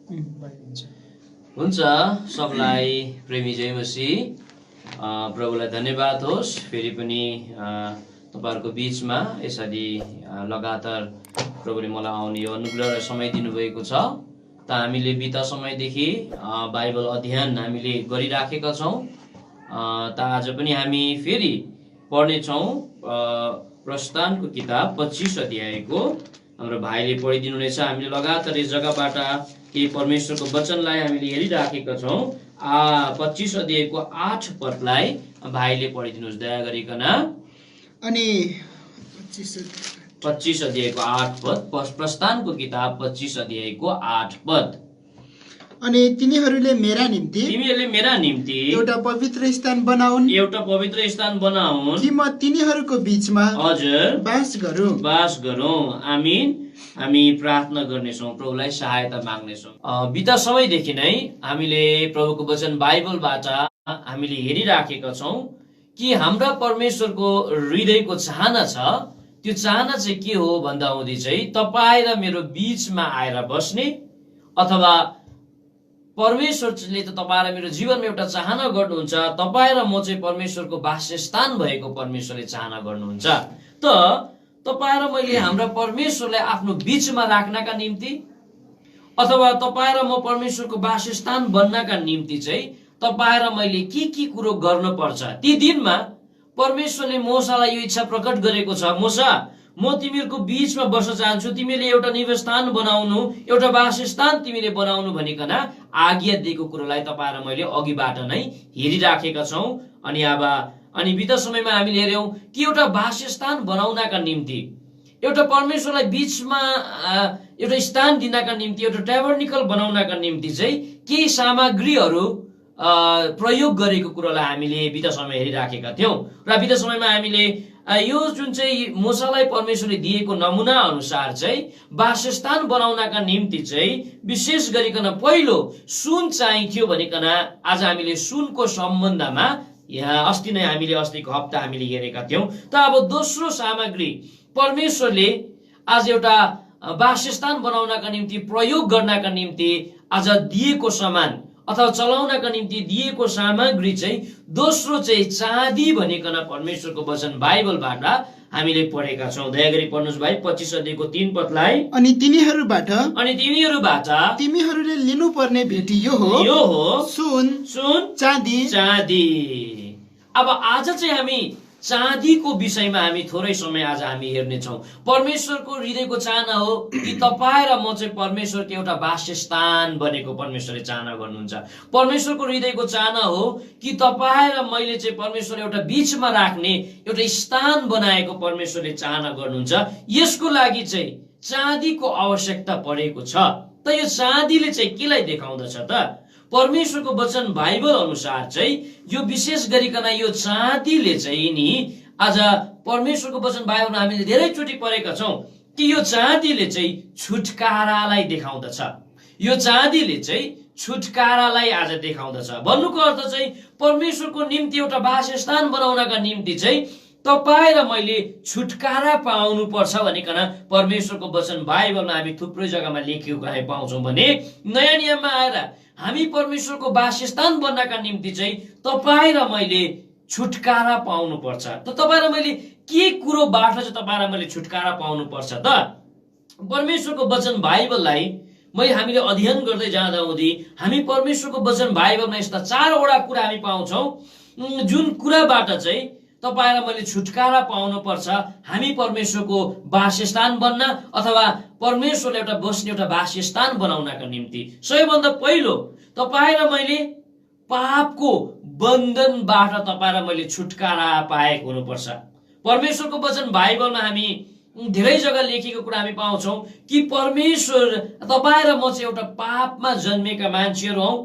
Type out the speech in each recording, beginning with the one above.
हुन्छ सबलाई प्रेमी जय मसीह प्रभुलाई धन्यवाद होस्। फेरि पनि तपाईहरुको बीचमा यसरी लगातार प्रभुले मलाई आउने यो अनुग्रह र समय दिनुभएको छ। त हामीले बिता समयदेखि बाइबल अध्ययन हामीले गरिराखेका छौं। त आज पनि हामी फेरि पढ्ने छौं प्रस्थानको किताब 25 अध्यायको। हाम्रो भाइले पढिदिनु हुनेछ। हामीले लगातार यस जग्गाबाट के परमेश्वरको वचनलाई हामीले हेरिराखेका छौं। 25 अध्यायको 8 पदलाई भाइले पढिदिनुहोस् दया गरिकन। अनि 25 अध्यायको 8 पद, प्रस्थानको किताब 25 अध्यायको 8 पद। अनि तिनीहरूले मेरा निम्ति एउटा पवित्र स्थान बनाउन्, कि म तिनीहरूको बीचमा हजुर बास गरौँ। आमीन। हामी प्रार्थना गर्नेछौँ, प्रभुलाई सहायता माग्नेछौँ। बिता समयदेखि नै हामीले प्रभुको वचन बाइबलबाट हामीले हेरिराखेका छौँ कि हाम्रा परमेश्वरको हृदयको चाहना छ। त्यो चाहना चाहिँ के हो भन्दा हुँदै चाहिँ तपाईँ र मेरो बीचमा आएर बस्ने, अथवा परमेश्वरले त तपाईँ र मेरो जीवनमा एउटा चाहना गर्नुहुन्छ। तपाईँ र म चाहिँ परमेश्वरको वासस्थान भएको परमेश्वरले चाहना गर्नुहुन्छ। त तपाईँ र मैले हाम्रा परमेश्वरलाई आफ्नो बीचमा राख्नका निम्ति, अथवा तपाईँ र म परमेश्वरको वासस्थान बन्नका निम्ति चाहिँ तपाईँ र मैले के कुरो गर्न पर्छ। ती दिनमा परमेश्वरले मूसालाई यो इच्छा प्रकट गरेको छ, मूसा म तिमीहरूको बीचमा बस्न चाहन्छु, तिमीले एउटा निवासस्थान बनाउनु, एउटा वासस्थान तिमीले बनाउनु भनिकन आज्ञा दिएको कुरोलाई तपाईँ र मैले अघिबाट नै हेरिराखेका छौं। अनि बिता समयमा हामीले हेर्यौं कि एउटा वासस्थान बनाउनका निम्ति, एउटा परमेश्वरलाई बीचमा एउटा स्थान दिनका निम्ति, एउटा ट्याबर्निकल बनाउनका निम्ति चाहिँ केही सामग्रीहरू प्रयोग गरेको कुरोलाई हामीले बिता समय हेरिराखेका थियौं। र बिता समयमा हामीले यो जुन चाहिँ मूसालाई परमेश्वरले दिएको नमुना अनुसार चाहिँ वासस्थान बनाउनका निम्ति चाहिँ विशेष गरिकन पहिलो सुन चाहिन्थ्यो भनिकन आज हामीले सुनको सम्बन्धमा अस्तिको हप्ता हामीले हेरेका थियौं। त अब दोस्रो सामग्री परमेश्वरले आज एउटा वासस्थान बनाउनका निम्ति प्रयोग गर्नका निम्ति आज दिएको सामान अथवा चलाउनका निम्ति दिएको सामग्री चाहिँ दोस्रो चाहिँ चाँदी भनिकन परमेश्वरको वचन बाइबलबाट हामीले पढेका छौं। दया गरी पढ्नुस् भाइ 25 अध्यायको 3 पदलाई। अनि तिनीहरूबाट तिमीहरूले लिनुपर्ने भेटी यो हो सुन चाँदी। अब आज चाहिँ हामी चाँदीको विषयमा हामी थोरै समय आज हामी हेर्नेछौँ। परमेश्वरको हृदयको चाहना हो कि तपाईँ र म चाहिँ परमेश्वरको एउटा वासस्थान बनेको परमेश्वरले चाहना गर्नुहुन्छ। परमेश्वरको हृदयको चाहना हो कि तपाईँ र मैले चाहिँ परमेश्वरले एउटा बीचमा राख्ने एउटा स्थान बनाएको परमेश्वरले चाहना गर्नुहुन्छ। यसको लागि चाहिँ चाँदीको आवश्यकता परेको छ। त यो चाँदीले चाहिँ केलाई देखाउँदछ त? परमेश्वरको वचन बाइबल अनुसार चाहिँ यो विशेष गरिकन यो चाँदीले चाहिँ नि आज परमेश्वरको वचन बाइबलमा हामीले धेरैचोटि पढेका छौं कि यो चाँदीले चाहिँ छुटकारालाई देखाउँदछ। यो चाँदीले चाहिँ छुटकारालाई आज देखाउँदछ। भन्नुको अर्थ चाहिँ परमेश्वरको निम्ति एउटा वासस्थान बनाउनका निम्ति चाहिँ तपाईँ र मैले छुटकारा पाउनु पर्छ भनिकन परमेश्वरको वचन बाइबलमा हामी थुप्रै जग्गामा लेखिएको हामी पाउँछौं। भने नयाँ नियममा आएर हामी परमेश्वरको वासस्थान बन्नका निम्ति चाहिँ तपाईँ र मैले छुटकारा पाउनु पर्छ। त तपाईँ र मैले के कुरोबाट चाहिँ तपाईँ र मैले छुटकारा पाउनु पर्छ त? परमेश्वरको वचन बाइबललाई हामीले अध्ययन गर्दै जाँदा हुँदै हामी परमेश्वरको वचन बाइबलमा यस्ता 4 वटा कुरा हामी पाउँछौं जुन कुराबाट चाहिँ तपाईँ र मैले छुटकारा पाउनु पर्छ हामी परमेश्वरको वासस्थान बन्न अथवा परमेश्वरले एउटा बस्ने एउटा वासस्थान बनाउनका निम्ति। सबैभन्दा पहिलो तपाईँ र मैले पापको बन्धनबाट तपाईँ र मैले छुटकारा पाएको हुनुपर्छ। परमेश्वरको वचन बाइबलमा हामी धेरै जग्गा लेखेको कुरा हामी पाउँछौं कि परमेश्वर तपाईँ र म चाहिँ एउटा पापमा जन्मेका मान्छेहरू हौं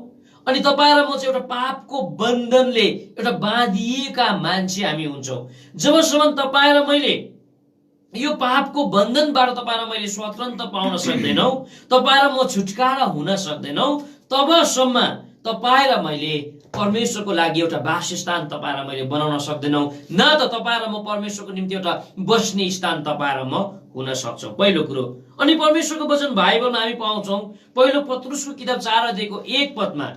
अनि तपाईँ र म चाहिँ एउटा पापको बन्धनले एउटा बाँधिएका मान्छे हामी हुन्छौं। जबसम्म तपाईँ र मैले यो पापको बन्धनबाट तपाईँ र मैले स्वतन्त्र पाउन सक्दैनौ, तपाईँ र म छुटकारा हुन सक्दैनौ, तबसम्म तपाईँ र मैले परमेश्वरको लागि एउटा वासस्थान तपाईँ र मैले बनाउन सक्दैनौँ, न त तपाईँ र म परमेश्वरको निम्ति एउटा बस्ने स्थान तपाईँ र म हुन सक्छौँ। पहिलो कुरो। अनि परमेश्वरको वचन बाइबलमा हामी पाउँछौँ पहिलो पत्रुसको किताब 4 अध्यायको 1 पदमा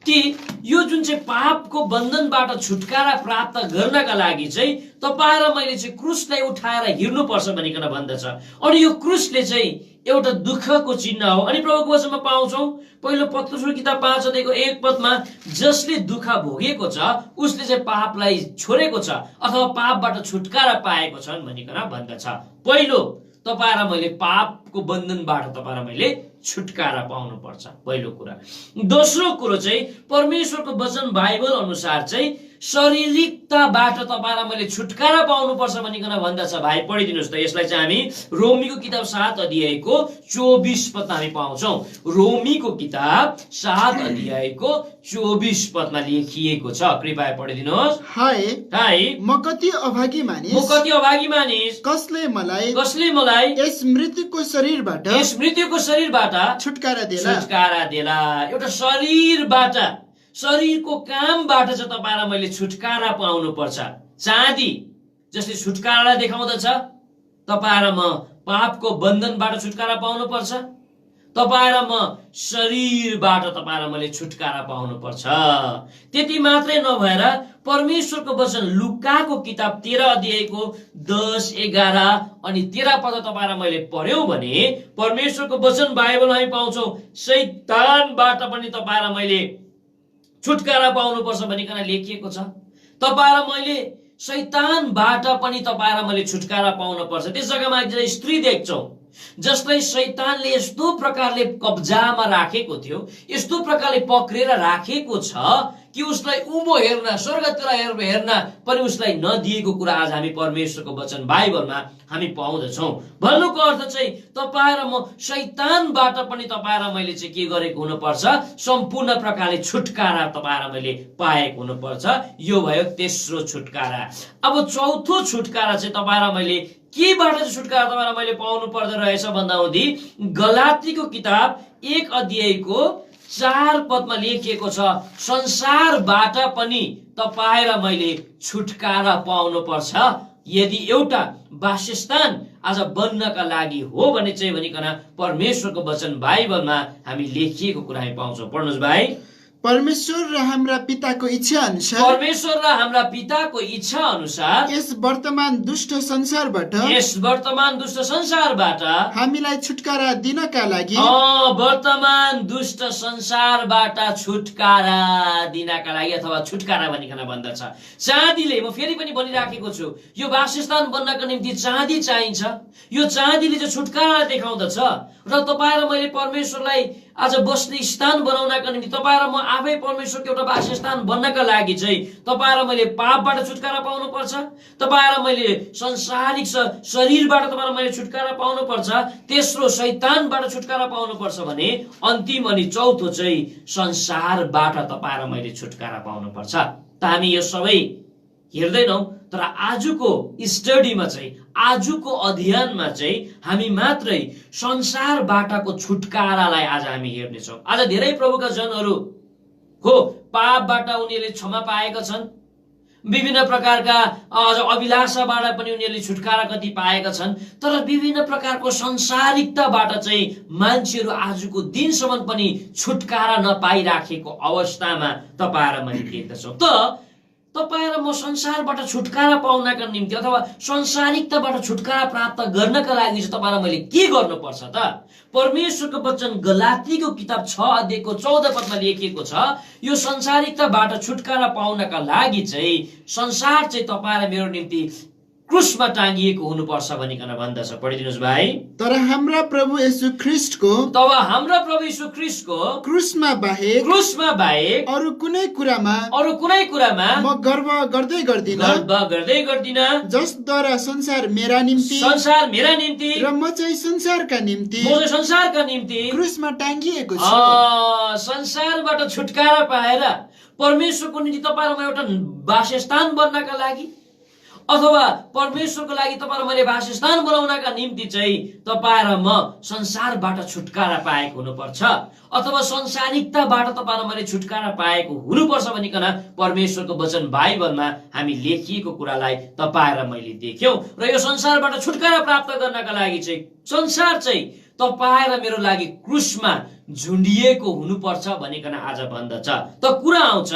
कि यो जुन चाहिँ पापको बन्धनबाट छुटकारा प्राप्त गर्नका लागि चाहिँ तपाईँ र मैले चाहिँ क्रुसलाई उठाएर हिँड्नुपर्छ भनिकन भन्दछ। अनि यो क्रुसले चाहिँ एउटा दुःखको चिन्ह हो। अनि प्रभुको वचनमा पाउँछौँ पहिलो पत्रुसको किताब 5 अध्यायको 1 पदमा जसले दुःख भोगेको छ उसले चाहिँ पापलाई छोडेको छ अथवा पापबाट छुटकारा पाएको छन् भनिकन भन्दछ। पहिलो तपाईँ र मैले पापको बन्धनबाट तपाईँ र मैले छुटकारा पाउनु पर्छ, पहिलो कुरा। दोस्रो कुरो चाहिँ परमेश्वरको वचन बाइबल अनुसार चाहिँ शारीरिकताबाट तपाईँ र मैले छुटकारा पाउनु पर्छ भनिकन भन्दछ। भाइ पढिदिनुहोस् त यसलाई चाहिँ हामी रोमीको किताब 7 अध्यायको 24 पदमा हामी पाउँछौँ। रोमीको किताब 7 अध्यायको 24 पदमा लेखिएको छ, कृपया पढिदिनुहोस्। हाय हाय म कति अभागी मानिस, कसले मलाई यस मृत्युको शरीरबाट छुटकारा देला। एउटा शरीरबाट, शरीरको कामबाट चाहिँ तपाईँ र मैले छुटकारा पाउनु पर्छ। चाँदी जसले छुटकारा देखाउँदछ, तपाईँ र म पापको बन्धनबाट छुटकारा पाउनु पर्छ। तपाईँ र म शरीरबाट तपाईँ र मैले छुटकारा पाउनु पर्छ। त्यति मात्रै नभएर परमेश्वरको वचन लुकाको किताब 13 अध्यायको 10, 11 अनि 13 पद तपाईँ र मैले पढ्यौं भने परमेश्वरको वचन बाइबलमा हामी पाउँछौँ शैतानबाट पनि तपाईँ र मैले छुटकारा पाउनु पर्छ भनिकन लेखिएको छ। तपाईँ र मैले शैतानबाट पनि तपाईँ र मैले छुटकारा पाउनु पर्छ। त्यस जग्गामा एकजना स्त्री देख्छौँ जसलाई शैतानले यस्तो प्रकारले कब्जामा राखेको थियो, यस्तो प्रकारले पक्रेर राखेको छ कि उसलाई उँभो हेर्न, स्वर्गतिर हेर्न पनि उसलाई नदिएको कुरा आज हामी परमेश्वरको वचन बाइबलमा हामी पाउँदछौँ। भन्नुको अर्थ चाहिँ तपाईँ र म शैतानबाट पनि तपाईँ र मैले चाहिँ के गरेको हुनुपर्छ, सम्पूर्ण प्रकारले छुटकारा तपाईँ र मैले पाएको हुनुपर्छ। यो भयो तेस्रो छुटकारा। अब चौथो छुटकारा चाहिँ तपाईँ र मैले केबाट चाहिँ छुटकारा तपाईँ र मैले पाउनु पर्दो रहेछ भन्दाहुँदी गलातीको किताब 1 अध्यायको 4 पदमा लेखिएको छ संसारबाट पनि तपाईँ र मैले छुटकारा पाउनु पर्छ यदि एउटा वासस्थान आज बन्नका लागि हो भने चाहिँ भनिकन परमेश्वरको वचन बाइबलमा हामी लेखिएको कुरा हामी पाउँछौँ। पढ्नुहोस् भाइ। परमेश्वर र हाम्रा पिताको इच्छा अनुसार यस वर्तमान दुष्ट संसारबाट हामीलाई छुटकारा दिनका लागि अथवा छुटकारा भनिकन भन्दछ। चाँदीले, म फेरि पनि भनिराखेको छु, यो वासस्थान बन्नको निम्ति चाँदी चाहिन्छ। यो चाँदीले चाहिँ छुटकारा देखाउँदछ र तपाईँ र मैले परमेश्वरलाई आज बस्ने स्थान बनाउनका निम्ति, तपाईँ र म आफै परमेश्वरको एउटा वासस्थान बन्नका लागि चाहिँ तपाईँ र मैले पापबाट छुटकारा पाउनु पर्छ। तपाईँ र मैले संसारिक शरीरबाट तपाईँ र मैले छुटकारा पाउनु पर्छ। तेस्रो शैतानबाट छुटकारा पाउनु पर्छ भने अन्तिम अनि चौथो चाहिँ संसारबाट तपाईँ र मैले छुटकारा पाउनु पर्छ। त हामी यो सबै हेर्दैनौँ, तर आजको स्टडीमा चाहिँ, आजको अध्ययनमा चाहिँ हामी मात्रै संसारबाटको छुटकारालाई आज हामी हेर्नेछौँ। आज धेरै प्रभुका जनहरू हो पापबाट उनीहरूले क्षमा पाएका छन्, विभिन्न प्रकारका अभिलाषाबाट पनि उनीहरूले छुटकारा कति पाएका छन्, तर विभिन्न प्रकारको संसारिकताबाट चाहिँ मान्छेहरू आजको दिनसम्म पनि छुटकारा नपाइराखेको अवस्थामा तपाईँ र मैले देख्दछौँ। त तपाईँ र म संसारबाट छुटकारा पाउनका निम्ति अथवा संसारिकताबाट छुटकारा प्राप्त गर्नका लागि चाहिँ तपाईँ र मैले के गर्नुपर्छ त? परमेश्वरको वचन गलातीको किताब 6 अध्यायको 14 पदमा लेखिएको छ, यो संसारिकताबाट छुटकारा पाउनका लागि चाहिँ संसार चाहिँ तपाईँ र मेरो निम्ति क्रुसमा टाँगिएको हुनुपर्छ भनिकन भन्दछ। पढिदिनुहोस् भाइ। तर हाम्रा प्रभु येशू ख्रीष्टको क्रुसमा बाहेक अरू कुनै कुरामा म गर्व गर्दै गर्दिन, जसद्वारा संसार मेरा निम्ति र म चाहिँ संसारका निम्ति क्रुसमा टाँगिएको छु। संसारबाट छुटकारा पाएर परमेश्वरको निम्ति तपाईँ र म एउटा वासस्थान बन्नका लागि अथवा परमेश्वरको लागि तपाईँ र मैले वासस्थान बनाउनका निम्ति चाहिँ तपाईँ र म संसारबाट छुटकारा पाएको हुनुपर्छ, अथवा संसारिकताबाट तपाईँ र मैले छुटकारा पाएको हुनुपर्छ भनिकन परमेश्वरको वचन बाइबलमा हामी लेखिएको कुरालाई तपाईँ र मैले देख्यौं। र यो संसारबाट छुटकारा प्राप्त गर्नका लागि चाहिँ संसार चाहिँ तपाईँ र मेरो लागि क्रुसमा झुन्डिएको हुनुपर्छ भनिकन आज भन्दछ। त कुरा आउँछ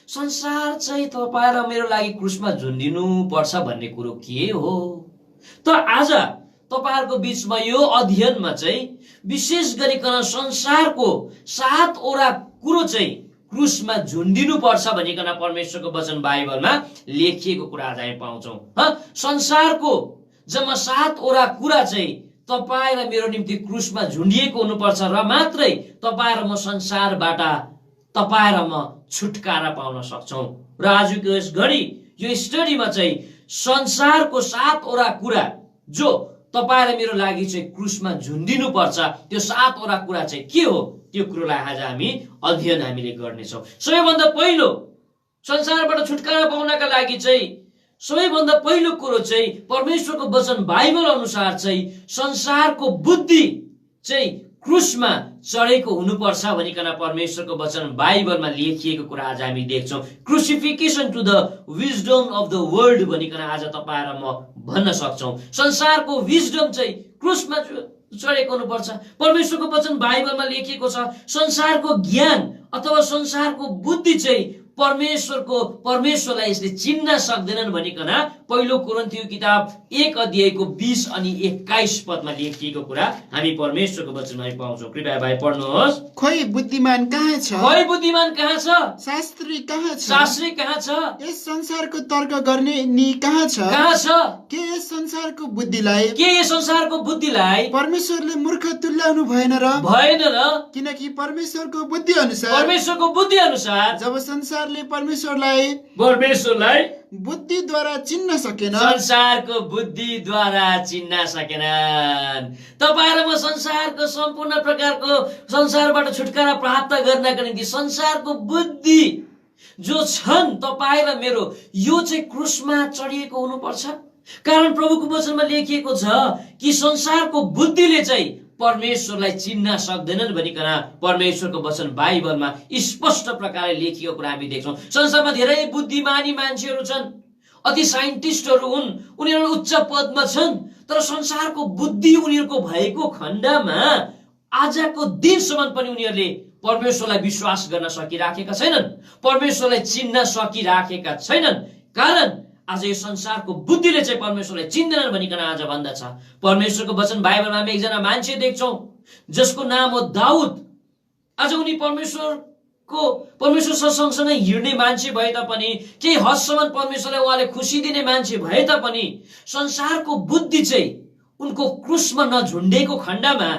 संसार चाहिँ तपाईँ र मेरो लागि क्रुसमा झुन्डिनु पर्छ भन्ने कुरो के हो? त आज तपाईहरुको बीचमा यो अध्ययनमा चाहिँ विशेष गरिकन संसारको 7वटा कुरो चाहिँ क्रुसमा झुन्डिनु पर्छ भनिकन परमेश्वरको वचन बाइबलमा लेखिएको कुरा आज हामी पाउँछौं। संसारको जम्मा 7वटा कुरा चाहिँ तपाईँ र मेरो निम्ति क्रुसमा झुन्डिएको हुनुपर्छ र मात्रै तपाईँ र म संसारबाट तपाईँ र म छुटकारा पाउन सक्छौं। र आजको यस घडी यो स्टडीमा चाहिँ संसारको 7वटा कुरा जो तपाईँ र मेरो लागि चाहिँ क्रुसमा झुन्डिनु पर्छ, त्यो 7वटा कुरा चाहिँ के हो, त्यो कुरोलाई आज हामी अध्ययन हामीले गर्नेछौं। सबैभन्दा पहिलो संसारबाट छुटकारा पाउनका लागि चाहिँ सबैभन्दा पहिलो कुरो चाहिँ परमेश्वरको वचन बाइबल अनुसार चाहिँ संसारको बुद्धि चाहिँ क्रुसमा चढेको हुनुपर्छ भनिकन परमेश्वरको वचन बाइबलमा लेखिएको कुरा आज हामी देख्छौं। Crucifixion to the wisdom of the world भनिकन आज तपाईँ र म भन्न सक्छौं। संसारको विजडम चाहिँ क्रुसमा चढेको हुनुपर्छ। परमेश्वरको वचन बाइबलमा लेखिएको छ संसारको ज्ञान अथवा संसारको बुद्धि चाहिँ परमेश्वरलाई यसले चिन्न सक्दैनन् भनिकन पहिलो कोरिन्थियो किताब 1 अध्यायको 20 अनि 21 पदमा लेखिएको कुरा हामी परमेश्वरको वचनमा पाउँछौं। कृपया भाइ पढ्नुहोस्। खोइ बुद्धिमान कहाँ छ? खोइ बुद्धिमान कहाँ छ? शास्त्री कहाँ छ? शास्त्री कहाँ छ? यस संसारको तर्क गर्ने नि कहाँ छ? कहाँ छ? के यस संसारको बुद्धिलाई परमेश्वरले मूर्ख तुल्याउनु भएन र? भएन र? किनकि परमेश्वरको बुद्धि अनुसार जब संसारले परमेश्वरलाई बुद्धिद्वारा चिन्न सकेन, संसारको बुद्धिद्वारा चिन्न सकेनन्। तपाईँ र म संसारको सम्पूर्ण प्रकारको संसारबाट छुटकारा प्राप्त गर्नका निम्ति संसारको बुद्धि जो छन् तपाईँ र मेरो यो चाहिँ क्रुसमा चढिएको हुनुपर्छ। कारण प्रभुको वचनमा लेखिएको छ कि संसारको बुद्धिले चाहिँ परमेश्वरलाई चिन्न सक्दैनन् भनिकन परमेश्वरको वचन बाइबलमा स्पष्ट प्रकारले लेखिएको कुरा हामी देख्छौं। संसारमा धेरै बुद्धिमानी मान्छेहरू छन्, अति साइन्टिस्टहरू हुन्, उनीहरू उच्च पदमा छन्, तर संसारको बुद्धि उनीहरूको भएको खण्डमा आजको दिनसम्म पनि उनीहरूले परमेश्वरलाई विश्वास गर्न सकिराखेका छैनन्, परमेश्वरलाई चिन्न सकिराखेका छैनन्। कारण आज यो संसारको बुद्धिले चाहिँ परमेश्वरलाई चिन्दैनन् भनिकन आज भन्दछ। परमेश्वरको वचन बाइबलमा हामी एकजना मान्छे देख्छौं जसको नाम हो दाउद। आज उनी परमेश्वर सँगसँगै हिँड्ने मान्छे भए तापनि केही हदसम्म परमेश्वरलाई उहाँले खुसी दिने मान्छे भए तापनि संसारको बुद्धि चाहिँ उनको क्रुसमा नझुन्डेको खण्डमा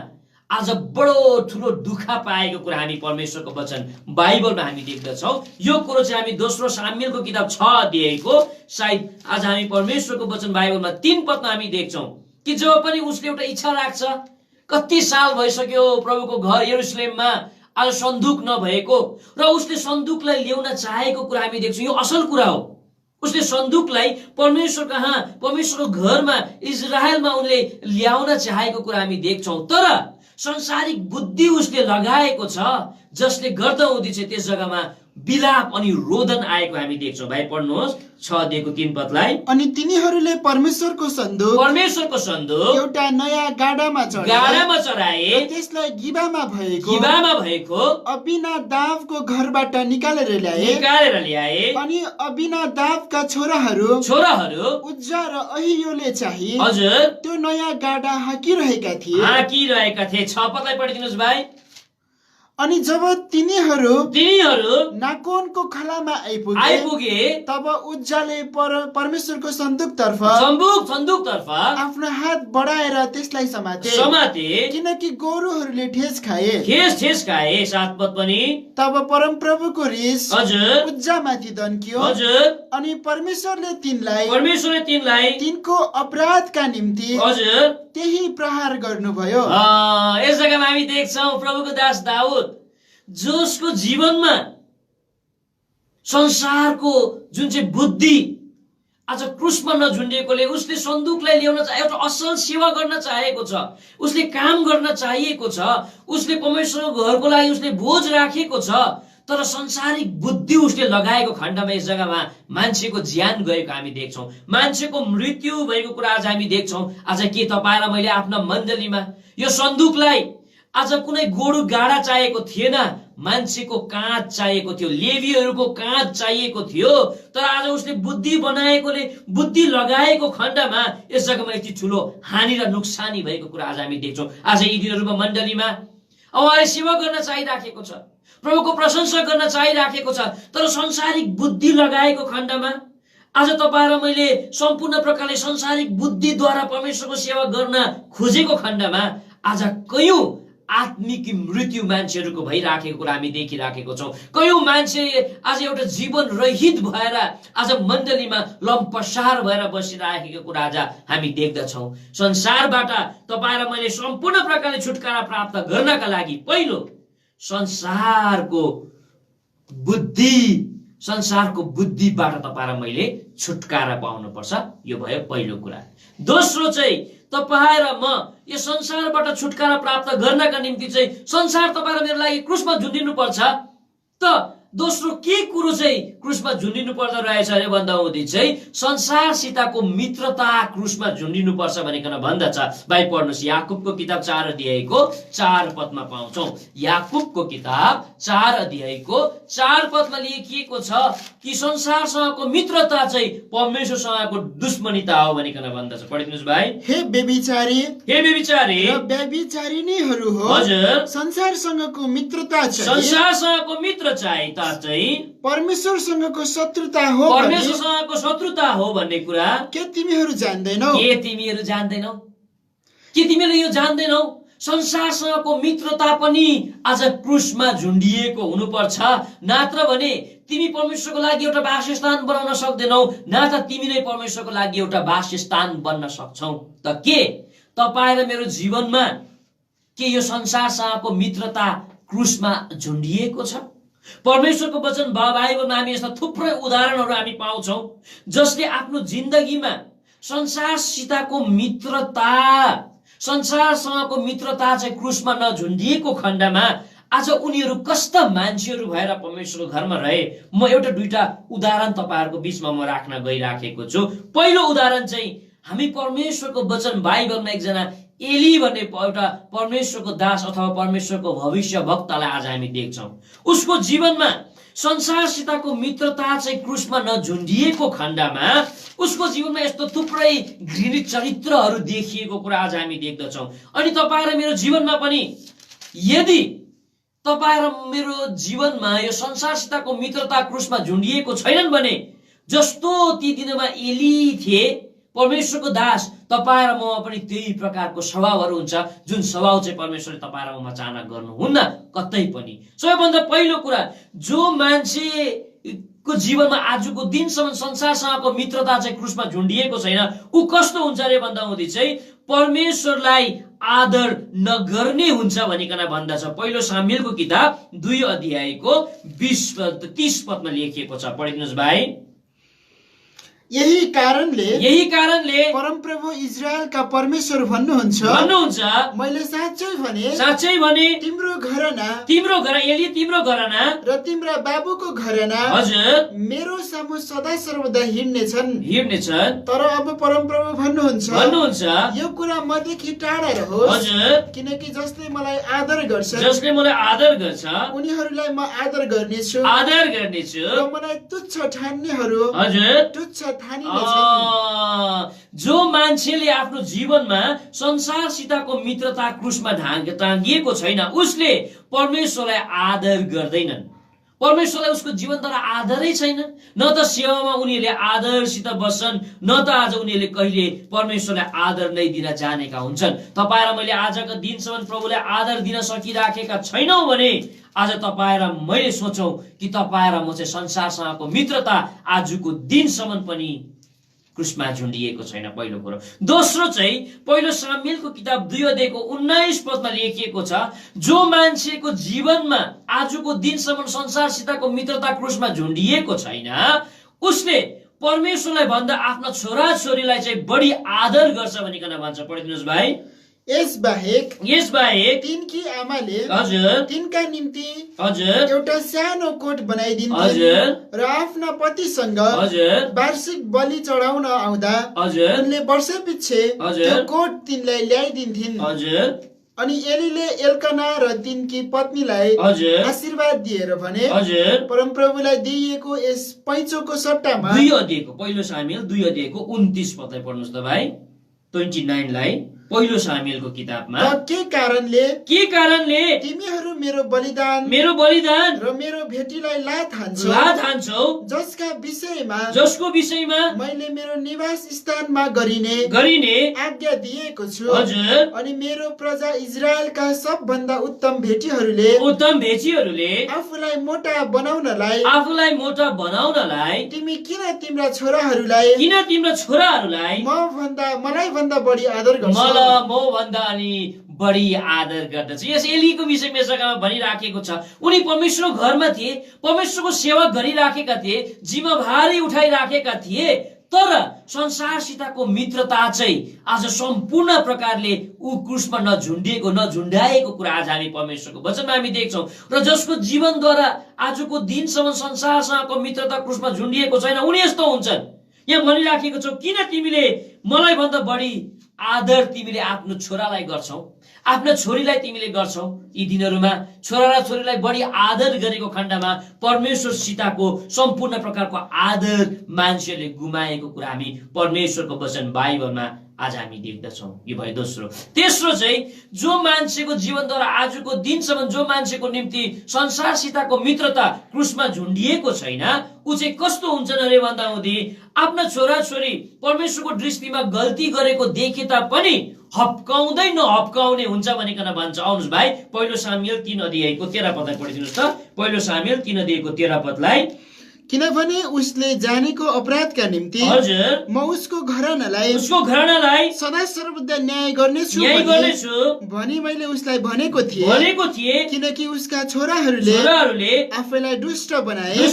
आज बडो ठुलो दुःख पाएको कुरा हामी परमेश्वरको वचन बाइबलमा हामी देख्दछौं। यो कुरो चाहिँ हामी दोस्रो सामुएलको किताब 6 अध्यायको सायद आज हामी परमेश्वरको वचन बाइबलमा 3 पदमा हामी देख्छौं कि जब पनि उसले एउटा इच्छा राख्छ, कति साल भइसक्यो प्रभुको घर यरुशलेममा आज सन्दुक नभएको र उसले सन्दुकलाई ल्याउन चाहेको कुरा हामी देख्छौं। यो असल कुरा हो। उसले सन्दुकलाई परमेश्वर कहाँ, परमेश्वरको घरमा इजरायलमा उनले ल्याउन चाहेको कुरा हामी देख्छौं। तर संसारिक बुद्धि उसले लगाएको छ जसले गर्दा हुँदै चाहिँ त्यस जग्गामा विलाप अनि रोदन आएको हामी देख्छौं। भाइ पढ्नुहोस् 6 अध्यायको 3 पदलाई। अनि तिनीहरूले परमेश्वरको सन्दुक एउटा नयाँ गाडामा चढाए, त्यसलाई गिबामा भएको अबिनादाबको घरबाट निकालेर ल्याए। अनि अबिनादाबका छोराहरू उज्जा र अहियोले चाहिँ त्यो नयाँ गाडा हाकिरहेका थिए। 6 पदलाई पढिदिनुस् भाइ। अनि जब तिनीहरू नाकोनको खलामा आइपुगे तब उज्जाले परमेश्वरको सन्दुकतर्फ आफ्नो हात बढाएर त्यसलाई समाते, किनकि गोरुहरूले ठेस खाए। 7 पद पनि। तब परमप्रभुको रिस उज्जामाथि दन्कियो अनि परमेश्वरले तिनलाई तिनको अपराधका निम्ति त्यही प्रहार गर्नुभयो। यस जग्गामा हामी देख्छौं प्रभुको दास दाउद जसको जीवनमा संसारको जुन चाहिँ बुद्धि आज क्रुसमा नझुन्डिएकोले उसले सन्दुकलाई ल्याउन एउटा असल सेवा गर्न चाहेको छ, उसले काम गर्न चाहिएको छ, उसले परमेश्वरको घरको लागि उसले बोझ राखेको छ, तर संसारिक बुद्धि उसले लगाएको खण्डमा यस जग्गामा मान्छेको ज्यान गएको हामी देख्छौं, मान्छेको मृत्यु भएको कुरा आज हामी देख्छौं। आज के तपाईँ र मैले आफ्ना मण्डलीमा यो सन्दुकलाई आज कुनै गोरु गाडा चाहिएको थिएन, मान्छेको काँध चाहिएको थियो, लेवीहरूको काँध चाहिएको थियो, तर आज उसले बुद्धि बनाएकोले बुद्धि लगाएको खण्डमा यस जग्गामा यति ठुलो हानि र नोक्सानी भएको कुरा आज हामी देख्छौं। आज यी दिनहरूमा मण्डलीमा उहाँले सेवा गर्न चाहिराखेको छ, प्रभुको प्रशंसा गर्न चाहिराखेको छ, तर संसारिक बुद्धि लगाएको खण्डमा आज तपाईँ र मैले सम्पूर्ण प्रकारले संसारिक बुद्धिद्वारा परमेश्वरको सेवा गर्न खोजेको खण्डमा आज कयौं आत्मिक मृत्यु मान्छेहरूको भइराखेको कुरा हामी देखिराखेको छौं। कयौं मान्छे आज एउटा जीवन रहित भएर आज मण्डलीमा लम्पसार भएर बसिराखेको कुरा आज हामी देख्दछौं। संसारबाट तपाईँ र मैले सम्पूर्ण प्रकारले छुटकारा प्राप्त गर्नका लागि पहिलो संसारको बुद्धिबाट तपाईँ र मैले छुटकारा पाउनुपर्छ, यो भयो पहिलो कुरा। दोस्रो चाहिँ तपाईँ र म यो संसारबाट छुटकारा प्राप्त गर्नका निम्ति चाहिँ संसार तपाईँ र मेरो लागि क्रुसमा झुन्डिनु पर्छ। त दोस्रो के कुरो चाहिँ क्रुसमा झुन्डिनु पर्दो रहेछ अरे भन्दा हुँदै चाहिँ संसारसितको मित्रता क्रुसमा झुन्डिनु पर्छ भनिकन भन्दछ। भाइ पढ्नुस्, याकुबको किताब 4 अध्यायको 4 पदमा पाउँछौं। याकुबको किताब 4 अध्यायको 4 पदमा लेखिएको छ कि संसारसँगको मित्रता चाहिँ परमेश्वरसँगको दुश्मनीता हो भनिकन भन्दछ। पढिदिनुस् भाइ। हे व्यभिचारी र व्यभिचारिणीहरू हो, हजुर, संसारसँगको मित्रता चाहिँ संसारसँगको मित्र चाहिँ परमेश्वरसँगको शत्रुता हो, परमेश्वरसँगको शत्रुता हो भन्ने कुरा के तिमीहरू जान्दैनौ? के तिमीहरू जान्दैनौ? के तिमीले यो जान्दैनौ? संसारसँगको मित्रता पनि आज क्रुसमा झुन्डिएको हुनुपर्छ, नत्र भने तिमी परमेश्वरको लागि एउटा वासस्थान बनाउन सक्दैनौ, न त तिमी नै परमेश्वरको लागि एउटा वासस्थान बन्न सक्छौ। त के तपाईँ र मेरो जीवनमा के यो संसारसँगको मित्रता क्रुसमा झुन्डिएको छ? परमेश्वरको वचन बाइबलमा हामी यस्ता थुप्रै उदाहरणहरू हामी पाउँछौं जसले आफ्नो जिन्दगीमा संसारसितको संसारसँगको मित्रता चाहिँ क्रुसमा नझुन्डिएको खण्डमा आज उनीहरू कस्ता मान्छेहरू भएर परमेश्वरको घरमा रहे। म एउटा दुईटा उदाहरण तपाईहरुको बीचमा म राख्न गइराखेको छु। पहिलो उदाहरण चाहिँ हामी परमेश्वरको वचन बाइबलमा एकजना एली भन्ने एउटा परमेश्वरको दास अथवा परमेश्वरको भविष्य वक्तालाई आज हामी देख्छौं। उसको जीवनमा संसारसितको मित्रता चाहिँ क्रुसमा नझुन्डिएको खण्डमा उसको जीवनमा यस्तो थुप्रै घृणित चरित्रहरू देखिएको कुरा आज हामी देख्दछौं। अनि तपाईँ र मेरो जीवनमा पनि यदि तपाईँ र मेरो जीवनमा यो संसारसितको मित्रता क्रुसमा झुन्डिएको छैनन् भने जस्तो ती दिनमा एली थिए परमेश्वरको दास, तपाईँ र ममा पनि त्यही प्रकारको स्वभावहरू हुन्छ जुन स्वभाव चाहिँ परमेश्वरले तपाईँ र ममा चाहना गर्नुहुन्न कतै पनि। सबैभन्दा पहिलो कुरा, जो मान्छेको जीवनमा आजको दिनसम्म संसारसँगको मित्रता चाहिँ क्रुसमा झुन्डिएको छैन ऊ कस्तो हुन्छ अरे भन्दा हुँदै चाहिँ परमेश्वरलाई आदर नगर्ने हुन्छ भनिकन भन्दछ। पहिलो सामुएलको किताब 2 अध्यायको 30 पदमा लेखिएको छ। पढिदिनुस् भाइ। यही कारणले परमप्रभु इजरायलका परमेश्वर भन्नुहुन्छ मैले साँच्चै भने तिम्रो घराना एली तिम्रो घराना र तिम्रा बाबुको घराना हजुर मेरो सामु सदा सर्वदा हिड्नेछन्। तर अब परमप्रभु भन्नुहुन्छ यो कुरा मदेखि टाढा रहोस्, हजुर, किनकि जसले मलाई आदर गर्छ उनीहरूलाई म आदर गर्नेछु र मलाई तुच्छ ठान्नेहरू हजुर तुच्छ। जो मान्छेले आफ्नो जीवनमा संसारसितको मित्रता क्रुसमा टाँगिएको छैन उसले परमेश्वरलाई आदर गर्दैनन्। परमेश्वरलाई उसको जीवनद्वारा आदरै छैन। न त सेवामा उनीहरूले आदरसित बस्छन्, न त आज उनीहरूले कहिले परमेश्वरलाई आदर नै दिन जानेका हुन्छन्। तपाईँ र मैले आजको दिनसम्म प्रभुलाई आदर दिन सकिराखेका छैनौं भने आज तपाईँ र मैले सोचौं कि तपाईँ र म चाहिँ संसारसँगको मित्रता आजको दिनसम्म पनि क्रुसमा झुन्डिएको छैन। पहिलो कुरो। दोस्रो चाहिँ पहिलो सामुएलको किताब 2 अध्यायको 19 पदमा लेखिएको छ जो मान्छेको जीवनमा आजको दिनसम्म संसारसितको मित्रता क्रुसमा झुन्डिएको छैन उसले परमेश्वरलाई भन्दा आफ्ना छोरा छोरीलाई चाहिँ बढी आदर गर्छ भनिकन भन्छ। पढिदिनुहोस् भाइ। यसबाहेक तिनकी आमाले हजुर तिनका निम्ति हजुर एउटा सानो कोट बनाइदिन्छन् हजुर र आफ्ना पतिसँग हजुर वार्षिक बलि चढाउन आउँदा हजुर उनले वर्षपछि त्यो कोट तिनलाई ल्याइदिन्थिन्। हजुर अनि एलीले एल्काना र तिनकी पत्नीलाई हजुर आशीर्वाद दिएर भने, हजुर परमप्रभुलाई दिइएको यस पैँचोको सट्टामा 2 अध्यायको पहिलो सामुएल 2 अध्यायको 29 पदलाई पढ्नुस् त भाइ। 29 लाई पहिलो सामुएलको किताबमा के कारणले तिमीहरू मेरो बलिदान र मेरो भेटीलाई लात हान्छौ जसको विषयमा मैले मेरो निवास स्थानमा गरिने आज्ञा दिएको छु। हजुर अनि मेरो प्रजा इजरायलका सबभन्दा उत्तम भेटीहरूले आफूलाई मोटा बनाउनलाई तिमी किन तिम्रा छोराहरूलाई मलाई भन्दा बढी आदर गर्छौ। भन्दा अनि बढी आदर गर्दछ। यस एलीको विषयमा यस जग्गामा भनिराखेको छ, उनी परमेश्वरको घरमा थिए, परमेश्वरको सेवा गरिराखेका थिए, जिम्मेवारी उठाइराखेका थिए, तर संसारसितको मित्रता चाहिँ आज सम्पूर्ण प्रकारले ऊ क्रुसमा नझुन्डाएको कुरा आज हामी परमेश्वरको वचनमा हामी देख्छौँ। र जसको जीवनद्वारा आजको दिनसम्म संसारसँगको मित्रता क्रुसमा झुन्डिएको छैन, उनी यस्तो हुन्छन्। यहाँ भनिराखेको छ, किन तिमीले मलाई भन्दा बढी आदर तिमीले आफ्नो छोरालाई गर्छौ, आफ्ना छोरीलाई तिमीले गर्छौ। यी दिनहरूमा छोरा र छोरीलाई बढी आदर गरेको खण्डमा परमेश्वरसितको सम्पूर्ण प्रकारको आदर मान्छेले गुमाएको कुरा हामी परमेश्वरको वचन बाइबलमा आज हामी देख्दछौँ। यो भयो दोस्रो। तेस्रो चाहिँ जो मान्छेको जीवनद्वारा आजको दिनसम्म जो मान्छेको निम्ति संसारसितको मित्रता क्रुसमा झुन्डिएको छैन, ऊ चाहिँ कस्तो हुन्छन् अरे भन्दा हुँदी आफ्ना छोराछोरी परमेश्वरको दृष्टिमा गल्ती गरेको देखे तापनि हप्काउँदै नहप्काउने हुन्छ भनिकन भन्छ। आउनुहोस् भाइ, पहिलो सामुएल 3 अध्यायको 13 पदलाई पढिदिनुहोस् त। पहिलो सामुएल 3 अध्यायको 13 पदलाई। किनभने उसले जानेको अपराधका निम्ति हजुर म उसको घरानालाई सदा सर्वदा न्याय गर्नेछु भनी मैले उसलाई भनेको थिएँ। किनकि उसका छोराहरूले आफैलाई दुष्ट बनाए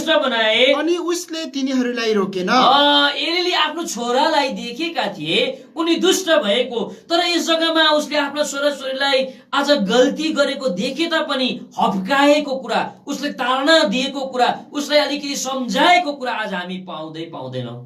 अनि उसले तिनीहरूलाई रोकेन। एलीले आफ्नो छोरालाई देखेका थिए उनी दुष्ट भएको, तर यस जग्गामा उसले आफ्ना छोराछोरीलाई आज गल्ती गरेको देखे तापनि हप्काएको कुरा, उसले ताडना दिएको कुरा, उसलाई अलिकति सम्झाएको कुरा आज हामी पाउँदैनौँ।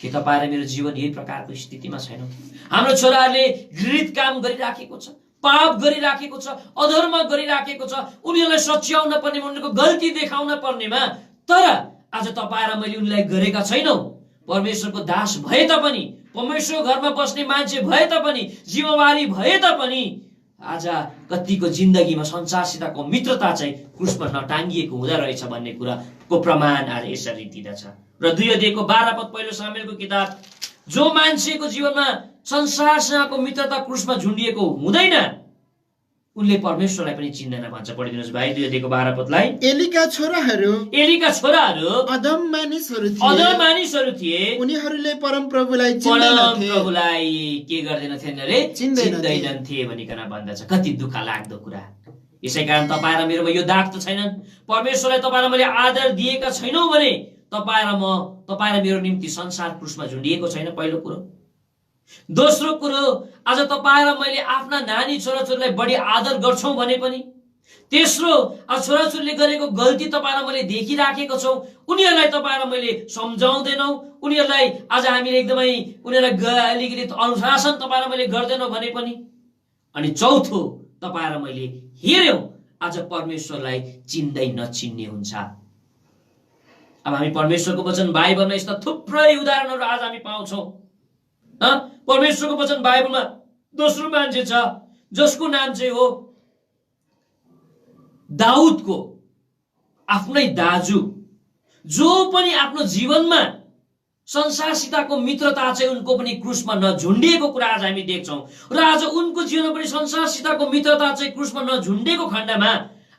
के तपाईँ र मेरो जीवन यही प्रकारको स्थितिमा छैनौँ? हाम्रो छोराहरूले घृणित काम गरिराखेको छ, पाप गरिराखेको छ, अधर्म गरिराखेको छ, उनीहरूलाई सच्याउन पर्ने, उनीहरूको गल्ती देखाउन पर्नेमा, तर आज तपाईँ र मैले उनीलाई गरेका छैनौँ। परमेश्वरको दास भए तापनि, परमेश्वरको घरमा बस्ने मान्छे भए तापनि, जिम्मेवारी भए तापनि आज कतिको जिन्दगीमा संसारसितको मित्रता चाहिँ क्रुसमा नटाङ्गिएको हुँदो रहेछ भन्ने कुराको प्रमाण आज यसरी दिँदछ। र 2 अध्यायको 12 पद पहिलो सामुएलको किताब, जो मान्छेको जीवनमा संसारसँगको मित्रता क्रुसमा झुन्डिएको हुँदैन उनले परमेश्वरलाई पनि चिन्दैन भन्छ। पढिदिनुहोस् भाइ 2 अध्यायको 12 पदलाई। एलीका छोराहरू अधम मानिसहरू थिए, उनीहरूले परमप्रभुलाई के गर्दैनथे रे? चिन्दैनथे भनिकन भन्दछ। कति दुःख लाग्दो कुरा। यसै कारण तपाईँ र मेरोमा यो दाग त छैनन्। परमेश्वरलाई तपाईँ र मैले आदर दिएका छैनौँ भने तपाईँ र मेरो निम्ति संसार क्रुसमा झुन्डिएको छैन, पहिलो कुरो। दोस्रो कुरो, आज तपाईँ र मैले आफ्ना नानी छोराछोरीलाई बढी आदर गर्छौँ भने पनि, तेस्रो, आज छोराछोरीले गरेको गल्ती तपाईँ र मैले देखिराखेको छौँ, उनीहरूलाई तपाईँ र मैले सम्झाउँदैनौँ, उनीहरूलाई आज हामीले एकदमै उनीहरूलाई अलिकति अनुशासन तपाईँ र मैले गर्दैनौँ भने पनि। अनि चौथो, तपाईँ र मैले हेर्यौँ आज परमेश्वरलाई चिन्दै नचिन्ने हुन्छ। अब हामी परमेश्वरको वचन बाइबलमा यस्ता थुप्रै उदाहरणहरू आज हामी पाउँछौँ। परमेश्वरको वचन बाइबलमा दोस्रो मान्छे छ जसको नाम चाहिँ हो दाउदको आफ्नै दाजु, जो पनि आफ्नो जीवनमा संसारसितको मित्रता चाहिँ उनको पनि क्रुसमा नझुन्डिएको कुरा आज हामी देख्छौँ। र आज उनको जीवनमा पनि संसारसितको मित्रता चाहिँ क्रुसमा नझुन्डिएको खण्डमा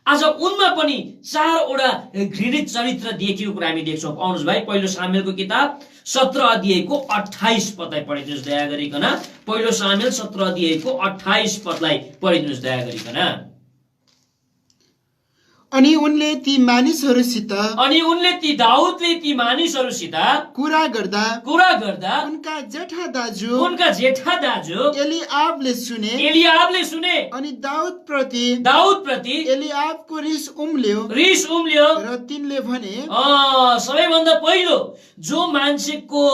आज उनमा पनि 4वटा घृणित चरित्र देखिएको कुरा हामी देख्छौँ। आउनुहोस् भाइ, पहिलो सामुएलको किताब 17 अध्यायको 28 पदलाई पढिदिनुहोस् दया गरिकन। पहिलो सामुएल 17 अध्यायको 28 पदलाई पढिदिनुहोस् दया गरिकन। अनि उनले ती मानिसहरूसित दाउदले ती मानिसहरूसित कुरा गर्दा उनका जेठा दाजु एलिआबले सुने अनि दाउद प्रति एलिआबको रिस उम्ल्यो र तिनले भने सबैभन्दा पहिलो जो मान्छेको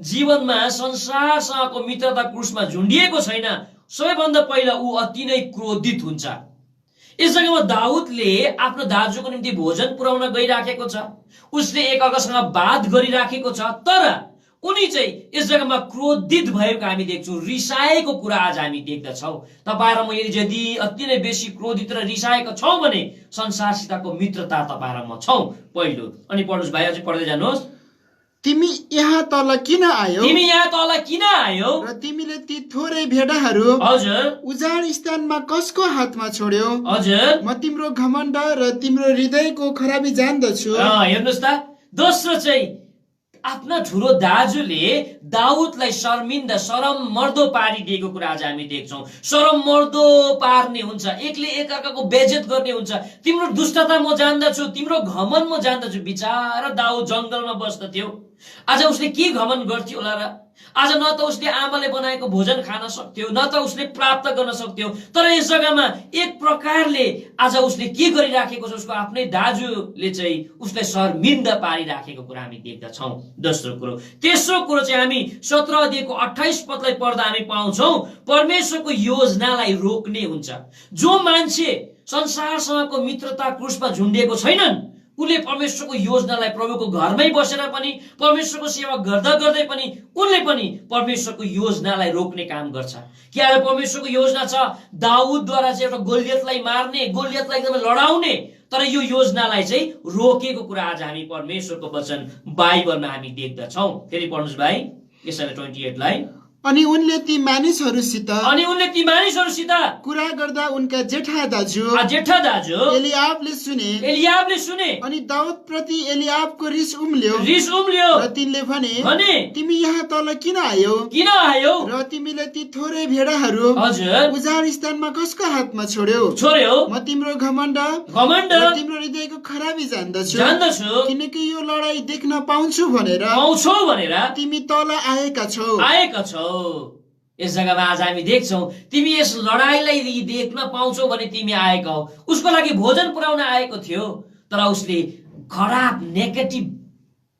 जीवनमा संसारसँगको मित्रता क्रुसमा झुन्डिएको छैन, सबैभन्दा पहिला ऊ अति नै क्रोधित हुन्छ। यस जग्गामा दाउदले आफ्नो दाजुको निम्ति भोजन पुर्याउन गइराखेको छ, उसले एकअर्कासँग बात गरिराखेको छ, तर उनी चाहिँ यस जग्गामा क्रोधित भएको हामी देख्छौँ, रिसाएको कुरा आज हामी देख्दछौँ। तपाईँ र म यदि अति नै बेसी क्रोधित र रिसाएका छौँ भने संसारसितको मित्रता तपाईँ र म छौँ पहिलो। अनि पढ्नुहोस् भाइ, अझै पढ्दै जानुहोस्। तिमी यहाँ तल किन आयो र तिमीले ती थोरै भेडाहरू हजुर उजाड स्थानमा कसको हातमा छोड्यो? हजुर म तिम्रो घमण्ड र तिम्रो हृदयको खराबी जान्दछु। हेर्नुहोस् त, दोस्रो चाहिँ आफ्ना ठुलो दाजुले दाउदलाई शरम मर्दो पारिदिएको कुरा आज हामी देख्छौँ। शरम मर्दो पार्ने हुन्छ, एकले एकअर्काको बेइज्जत गर्ने हुन्छ। तिम्रो दुष्टता म जान्दछु, तिम्रो घमण्ड म जान्दछु। बिचारा दाउद जंगलमा बस्दथ्यो, आज उसले के घमण्ड गर्थ्यो होला र? आज न त उसले आमाले बनाएको भोजन खान सक्थ्यो, न त उसले प्राप्त गर्न सक्थ्यो, तर यस जग्गामा एक प्रकारले आज उसले के गरिराखेको छ, उसको आफ्नै दाजुले चाहिँ उसलाई शर्मिन्दा पारिराखेको कुरा हामी देख्दछौँ। दोस्रो कुरो। तेस्रो कुरो चाहिँ हामी 17 अध्यायको 28 पदलाई पढ्दा हामी पाउँछौँ, परमेश्वरको योजनालाई रोक्ने हुन्छ। जो मान्छे संसारसँगको मित्रता क्रुसमा झुन्डिएको छैनन्, उनले परमेश्वरको योजनालाई प्रभुको घरमै बसेर पनि, परमेश्वरको सेवा गर्दा गर्दै पनि उनले पनि परमेश्वरको योजनालाई रोक्ने काम गर्छ। क्या परमेश्वरको योजना छ दाउदद्वारा चाहिँ एउटा गोलियतलाई मार्ने, गोलियतलाई एकदमै लडाउने, तर यो योजनालाई चाहिँ रोकेको कुरा आज हामी परमेश्वरको वचन बाइबलमा हामी देख्दछौँ। फेरि पढ्नुहोस् भाइ यसैले 28 लाई। अनि उनले ती मानिसहरूसित कुरा गर्दा उनका जेठा दाजु एलिआबले सुने अनि दाउद प्रति एलिआबको रिस उम्ल्यो र तिनले भने तिमी यहाँ तल किन आयो र तिमीले ती थोरै भेडाहरू उजाड स्थानमा कसको हातमा छोड्यो? म तिम्रो घमण्ड र तिम्रो हृदयको खराबी जान्दछु, किनकि यो लडाई देख्न पाउँछु भनेर तिमी तल आएका छौ। यस जग्गामा आज हामी देख्छौँ, तिमी यस लडाईलाई देख्न पाउँछौ भने तिमी आएका हौ। उसको लागि भोजन पुर्याउन आएको थियो, तर उसले खराब नेगेटिभ,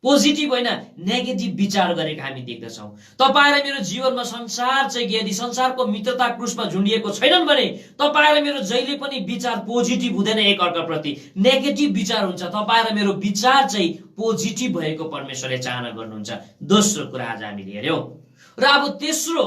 पोजिटिभ होइन नेगेटिभ विचार गरेको हामी देख्दछौँ। तपाईँ र मेरो जीवनमा संसार चाहिँ यदि संसारको मित्रता क्रुसमा झुन्डिएको छैनन् भने तपाईँ र मेरो जहिले पनि विचार पोजिटिभ हुँदैन, एकअर्काप्रति नेगेटिभ विचार हुन्छ। तपाईँ र मेरो विचार चाहिँ पोजिटिभ भएको परमेश्वरले चाहना गर्नुहुन्छ। दोस्रो कुरा आज हामीले हेर्यौं। र अब तेस्रो,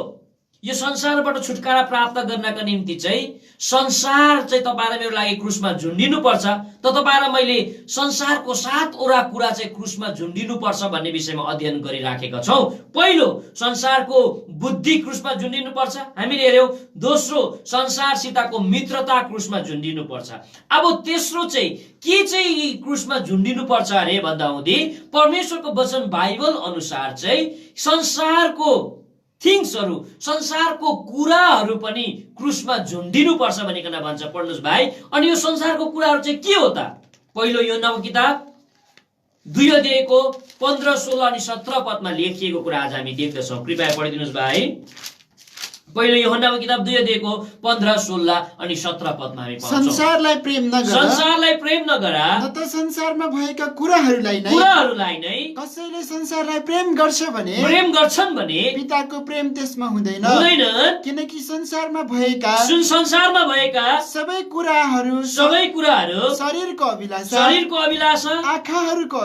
यो संसारबाट छुटकारा प्राप्त गर्नका निम्ति चाहिँ संसार चाहिँ तपाईँ र मेरो लागि क्रुसमा झुन्डिनु पर्छ। त तपाईँ र मैले संसारको 7वटा कुरा चाहिँ क्रुसमा झुन्डिनु पर्छ भन्ने विषयमा अध्ययन गरिराखेका छौँ। पहिलो, संसारको बुद्धि क्रुसमा झुन्डिनु पर्छ, हामीले हेर्यौं। दोस्रो, संसारसितको मित्रता क्रुसमा झुन्डिनु पर्छ। अब तेस्रो चाहिँ के चाहिँ क्रुसमा झुन्डिनु पर्छ अरे भन्दा हुँदी परमेश्वरको वचन बाइबल अनुसार चाहिँ संसारको थिङ्सहरू, संसारको कुराहरू पनि क्रुसमा झुन्डिनु पर्छ भनिकन भन्छ। पढ्नुहोस् भाइ। अनि यो संसारको कुराहरू चाहिँ के हो त? पहिलो यूहन्नाको किताब 2 अध्यायको 15, 16 अनि 17 पदमा लेखिएको कुरा आज हामी देख्दछौँ। कृपया पढिदिनुहोस् भाइ। पहिलो यूहन्नाको किताब 2 अध्यायको 15, 16 अनि 17 पदमा हामी पाउँछौँ। संसारलाई प्रेम नगर न त संसारमा भएका कुराहरूलाई नै कसैले संसारलाई प्रेम गर्छन् भने पिताको प्रेम त्यसमा हुँदैन, किनकि संसारमा भएका सबै कुराहरू शरीरको अभिलाषा, आँखाको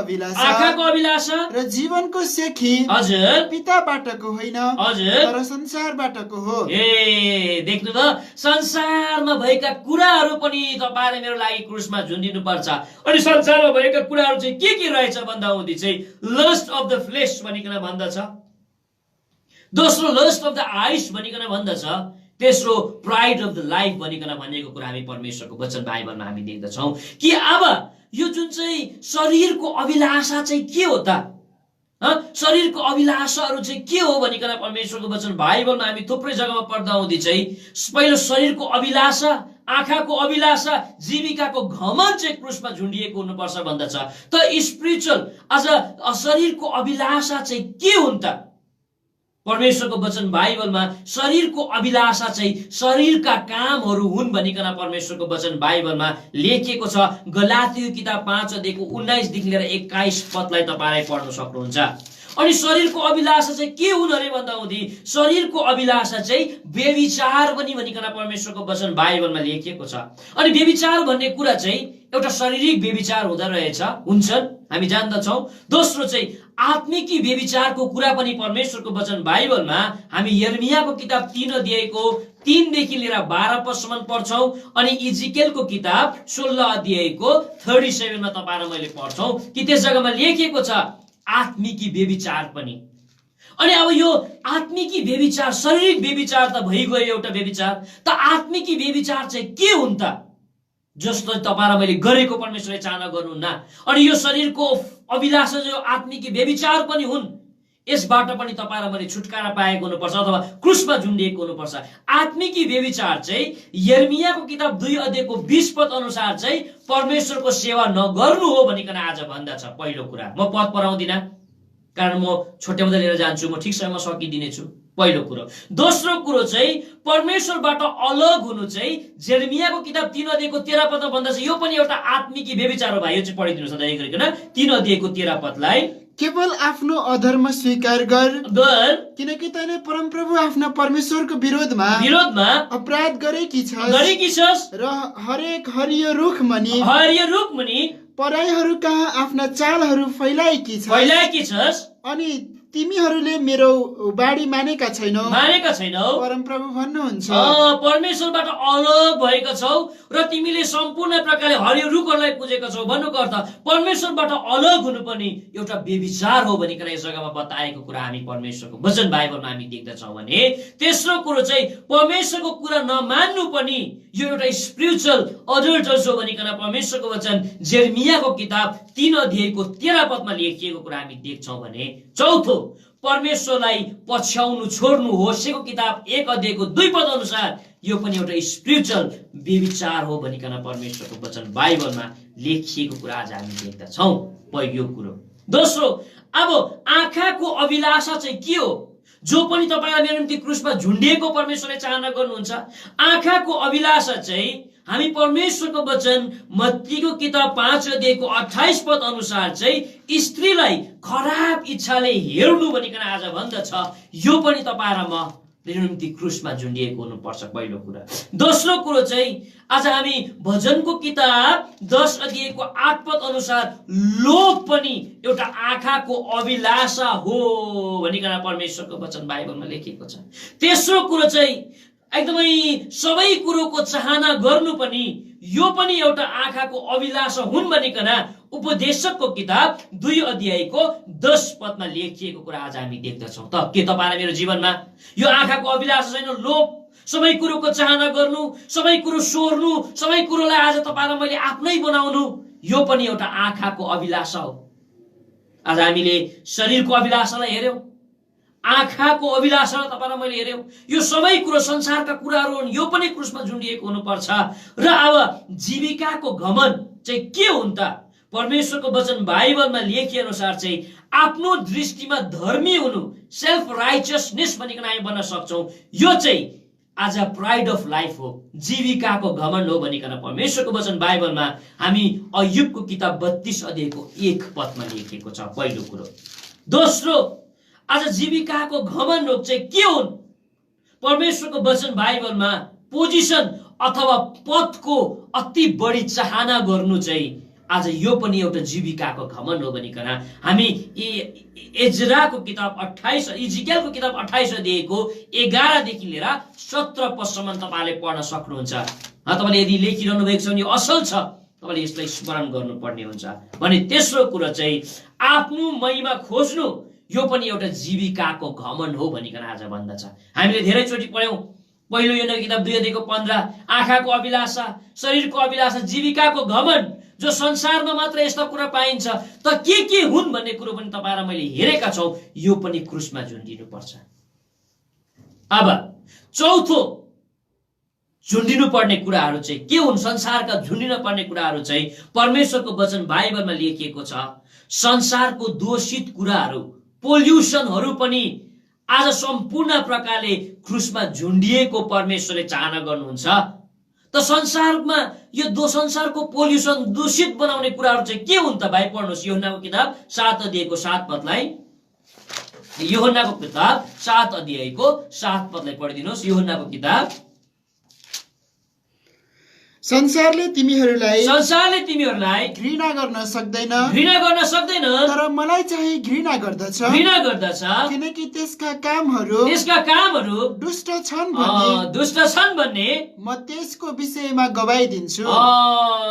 अभिलाषा र जीवनको सेखी पिताबाटको होइन तर संसारबाटको हो। देख्नु भयो, संसारमा भएका कुराहरू पनि तपाईँ र मेरो लागि क्रुसमा झुन्डिनु पर्छ। अनि संसारमा भएका कुराहरू चाहिँ के रहेछ भन्दा हुँदी चाहिँ लस्ट अफ द फ्लेश भनिकन भन्दछ, दोस्रो लस्ट अफ द आइस भनिकन भन्दछ, तेस्रो प्राइड अफ द लाइफ भनिकन भनेको कुरा हामी परमेश्वरको वचन बाइबलमा हामी देख्दछौँ। कि अब यो जुन चाहिँ शरीरको अभिलाषा चाहिँ के हो त? शरीरको अभिलाषाहरू चाहिँ के हो भनिकन परमेश्वरको वचन बाइबलमा हामी थुप्रै जग्गामा पढ्दा हुँदी चाहिँ पहिलो शरीरको अभिलाषा आँखाको अभिलाषा, जीविकाको घमण्ड चाहिँ क्रुसमा झुन्डिएको हुनुपर्छ भन्दछ। त स्पिरिचुअल अझ शरीरको अभिलाषा चाहिँ के हुन् त? परमेश्वरको वचन बाइबलमा शरीरको अभिलाषा चाहिँ शरीरका कामहरू हुन् भनिकन परमेश्वरको वचन बाइबलमा लेखिएको छ। गलातियो किताब 5 अध्यायको 19 देखि लिएर 21 पदलाई तपाईले पढ्न सक्नुहुन्छ। अनि शरीरको अभिलाषा चाहिँ के हुन् अरे भन्दा हुँदी शरीरको अभिलाषा चाहिँ व्यभिचार पनि भनिकन परमेश्वरको वचन बाइबलमा लेखिएको छ। अनि व्यभिचार भन्ने कुरा चाहिँ एउटा शारीरिक व्यभिचार हुँदो रहेछ, हुन्छन्, हामी जान्दछौँ। दोस्रो चाहिँ आत्मिकी व्यभिचारको कुरा पनि परमेश्वरको वचन बाइबलमा हामी यर्मियाको किताब 3 अध्यायको 3 देखि लिएर 12 पदसम्म पढ्छौँ। अनि इजिकेलको किताब 16 अध्यायको 37 मा तपाईँ र मैले पढ्छौँ कि त्यस जग्गामा लेखिएको छ आत्मिकी व्यभिचार पनि। अनि अब यो आत्मिकी व्यभिचार, शारीरिक व्यभिचार त भइगयो एउटा व्यभिचार, त आत्मिकी व्यभिचार चाहिँ के हुन् त? जस्तो तपाईँ र मैले गरेको परमेश्वरले चाहना गर्नुहुन्न। अनि यो शरीरको अभिलाषा जो आत्मिकी व्यभिचार पनि हुन्, यसबाट पनि तपाईँ र मैले छुटकारा पाएको हुनुपर्छ अथवा क्रुसमा झुन्डिएको हुनुपर्छ। आत्मिकी व्यभिचार चाहिँ यर्मियाको किताब 2 अध्यायको 20 पद अनुसार चाहिँ परमेश्वरको सेवा नगर्नु हो भनिकन आज भन्दछ। पहिलो कुरा, म पद पढाउँदिनँ कारण म छोट्याउँदै लिएर जान्छु, म ठिक समयमा सकिदिनेछु, पहिलो कुरो। दोस्रो कुरो चाहिँ परमेश्वरबाट अलग हुनु चाहिँ यर्मियाको किताब 3 अध्यायको 13 पदमा भन्दछ। यो पनि एउटा आत्मिकी व्यभिचार हो भाइ, यो चाहिँ पढिदिनुहोस् दया गरिकन 3 अध्यायको 13 पदलाई। केवल आफ्नो अधर्म स्वीकार गर, किनकि तैँले परमप्रभु आफ्ना परमेश्वरको विरोधमा अपराध गरेकी छस् र हरेक हरियो रुख मुनि पराईहरू कहाँ आफ्ना चालहरू फैलाएकी छस्। अनि तिमीहरूले मेरो बाणी मानेका छैनौ, परमप्रभु भन्नुहुन्छ। परमेश्वरबाट अलग भएका छौ र तिमीले सम्पूर्ण प्रकारले हरियो रुखहरूलाई पुजेका छौ भन्नुको अर्थ परमेश्वरबाट अलग हुनु पनि एउटा व्यभिचार हो भनिकन यस जग्गामा बताएको कुरा हामी परमेश्वरको वचन बाइबलमा हामी देख्दछौँ भने। तेस्रो कुरो चाहिँ परमेश्वरको कुरा नमान्नु पनि यो एउटा स्पिरिचुअल अडल्टर्स हो भनिकन परमेश्वरको वचन यर्मियाको किताब 3 अध्यायको 13 पदमा लेखिएको कुरा हामी देख्छौँ भने। चौथो, परमेश्वरलाई पछ्याउनु छोड्नु होसेको किताब 1 अध्यायको 2 पद अनुसार यो पनि एउटा स्पिरिचुअल व्यभिचार हो भनिकन परमेश्वरको वचन बाइबलमा लेखिएको कुरा आज हामी देख्दछौँ। पहिलो कुरो। दोस्रो, अब आँखाको अभिलाषा चाहिँ के हो? जो पनि तपाईलाई मेरो निम्ति क्रुसमा झुन्डिएको परमेश्वरले चाहना गर्नुहुन्छ। आँखाको अभिलाषा चाहिँ हामी परमेश्वरको वचन मत्तीको किताब 5 अध्यायको 28 पद अनुसार चाहिँ स्त्रीलाई खराब इच्छाले हेर्नु भनिकन आज भन्दछ। यो पनि तपाईँ र म मेरो निम्ति क्रुसमा झुन्डिएको हुनुपर्छ, पहिलो कुरा। दोस्रो कुरो चाहिँ आज हामी भजनको किताब 10 अध्यायको 8 पद अनुसार लोभ पनि एउटा आँखाको अभिलाषा हो भनिकन परमेश्वरको वचन बाइबलमा लेखिएको छ। तेस्रो कुरो चाहिँ एकदमै सबै कुरोको चाहना गर्नु पनि यो पनि एउटा आँखाको अभिलाषा हुन् भनिकन उपदेशकको किताब 2 अध्यायको 10 पदमा लेखिएको कुरा आज हामी देख्दछौँ। त के तपाईलाई मेरो जीवनमा यो आँखाको अभिलाषा छैन? लोभ, सबै कुरोको चाहना गर्नु, सबै कुरो सोर्नु, सबै कुरोलाई आज तपाईलाई मैले आफ्नै बनाउनु, यो पनि एउटा आँखाको अभिलाषा हो। आज हामीले शरीरको अभिलाषालाई हेर्यौं, आँखाको अभिलाषालाई तपाईलाई मैले हेर्यौं, यो सबै कुरो संसारका कुराहरू हुन्, यो पनि क्रुसमा झुन्डिएको हुनुपर्छ। र अब जीविकाको घमण्ड चाहिँ के हुन् त? परमेश्वरको वचन बाइबलमा लेखिए अनुसार चाहिँ आफ्नो दृष्टिमा धर्मी हुनु, सेल्फ राइचियसनेस भनिकन हामी भन्न सक्छौं। यो चाहिँ आज प्राइड अफ लाइफ हो, जीविकाको घमण्ड हो भनिकन परमेश्वरको वचन बाइबलमा हामी अय्युबको किताब 32 अध्यायको 1 पदमा लेखिएको छ, पहिलो कुरो। दोस्रो, आज जीविकाको घमण्ड चाहिँ के हुन्? परमेश्वरको वचन बाइबलमा पोजिसन अथवा पदको अति बढी चाहना गर्नु चाहिँ आज यो पनि एउटा जीविकाको घमण्ड हो भनिकन हामी एजराको किताब 28 इजिकेलको किताब 28 अध्यायको 11 देखि लिएर 17 पदसम्म तपाईले पढ्न सक्नुहुन्छ। तपाईले यदि लेखिरहनु भएको छ भने यो असल छ, तपाईले यसलाई स्मरण गर्नुपर्ने हुन्छ भने। तेस्रो कुरा चाहिँ आफ्नो महिमा खोज्नु, यो पनि एउटा जीविकाको घमण्ड हो भनिकन आज भन्दछ। हामीले धेरैचोटि पढ्यौं, पहिलो योना किताब 2 अध्यायको 15, आँखाको अभिलाषा, शरीरको अभिलाषा, जीविकाको घमण्ड, जो संसारमा मात्र यस्ता कुरा पाइन्छ। त के हुन् भन्ने कुरो पनि तपाईँ र मैले हेरेका छौं, यो पनि क्रुसमा झुन्डिनु पर्छ। अब झुन्डिनु पर्ने कुराहरू चाहिँ के हुन्? संसारका झुन्डिन पर्ने कुराहरू चाहिँ परमेश्वरको वचन बाइबलमा लेखिएको छ। संसारको दूषित कुराहरू, पोल्युसनहरू पनि आज सम्पूर्ण प्रकारले क्रुसमा झुन्डिएको परमेश्वरले चाहना गर्नुहुन्छ। त संसारमा यो संसारको पोल्युसन दूषित बनाउने कुराहरू चाहिँ के हुन् त भाइ? पढ्नुहोस् यूहन्नाको किताब 7 अध्यायको 7 पदलाई। यूहन्नाको किताब 7 अध्यायको 7 पदलाई पढिदिनुहोस्। यूहन्नाको किताब। संसारले तिमीहरूलाई घृणा गर्न सक्दैन, तर मलाई चाहिँ घृणा गर्दछ, किनकि त्यसका कामहरू दुष्ट छन् भन्ने म त्यसको विषयमा गवाही दिन्छु।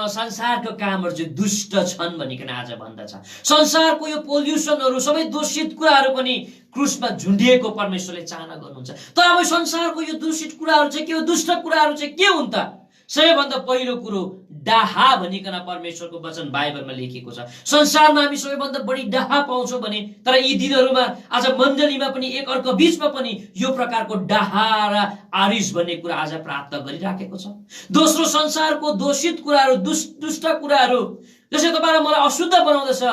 संसारको कामहरू चाहिँ दुष्ट छन् भनिकन आज भन्दछ। संसारको यो पोल्युसनहरू, सबै दूषित कुराहरू पनि क्रुसमा झुन्डिएको परमेश्वरले चाहना गर्नुहुन्छ। त अब संसारको यो दूषित कुराहरू चाहिँ के हो? दुष्ट कुराहरू चाहिँ के हुन् त? सबैभन्दा पहिलो कुरो डाहा भनिकन परमेश्वरको वचन बाइबलमा लेखिएको छ। संसारमा हामी सबैभन्दा बढी डाहा पाउँछौँ भने, तर यी दिनहरूमा आज मण्डलीमा पनि एक अर्को बीचमा पनि यो प्रकारको डाहा र आरिस भन्ने कुरा आज प्राप्त गरिराखेको छ। दोस्रो, संसारको दूषित कुराहरू, दुष्ट कुराहरू जसले तपाईँ मलाई अशुद्ध बनाउँदछ।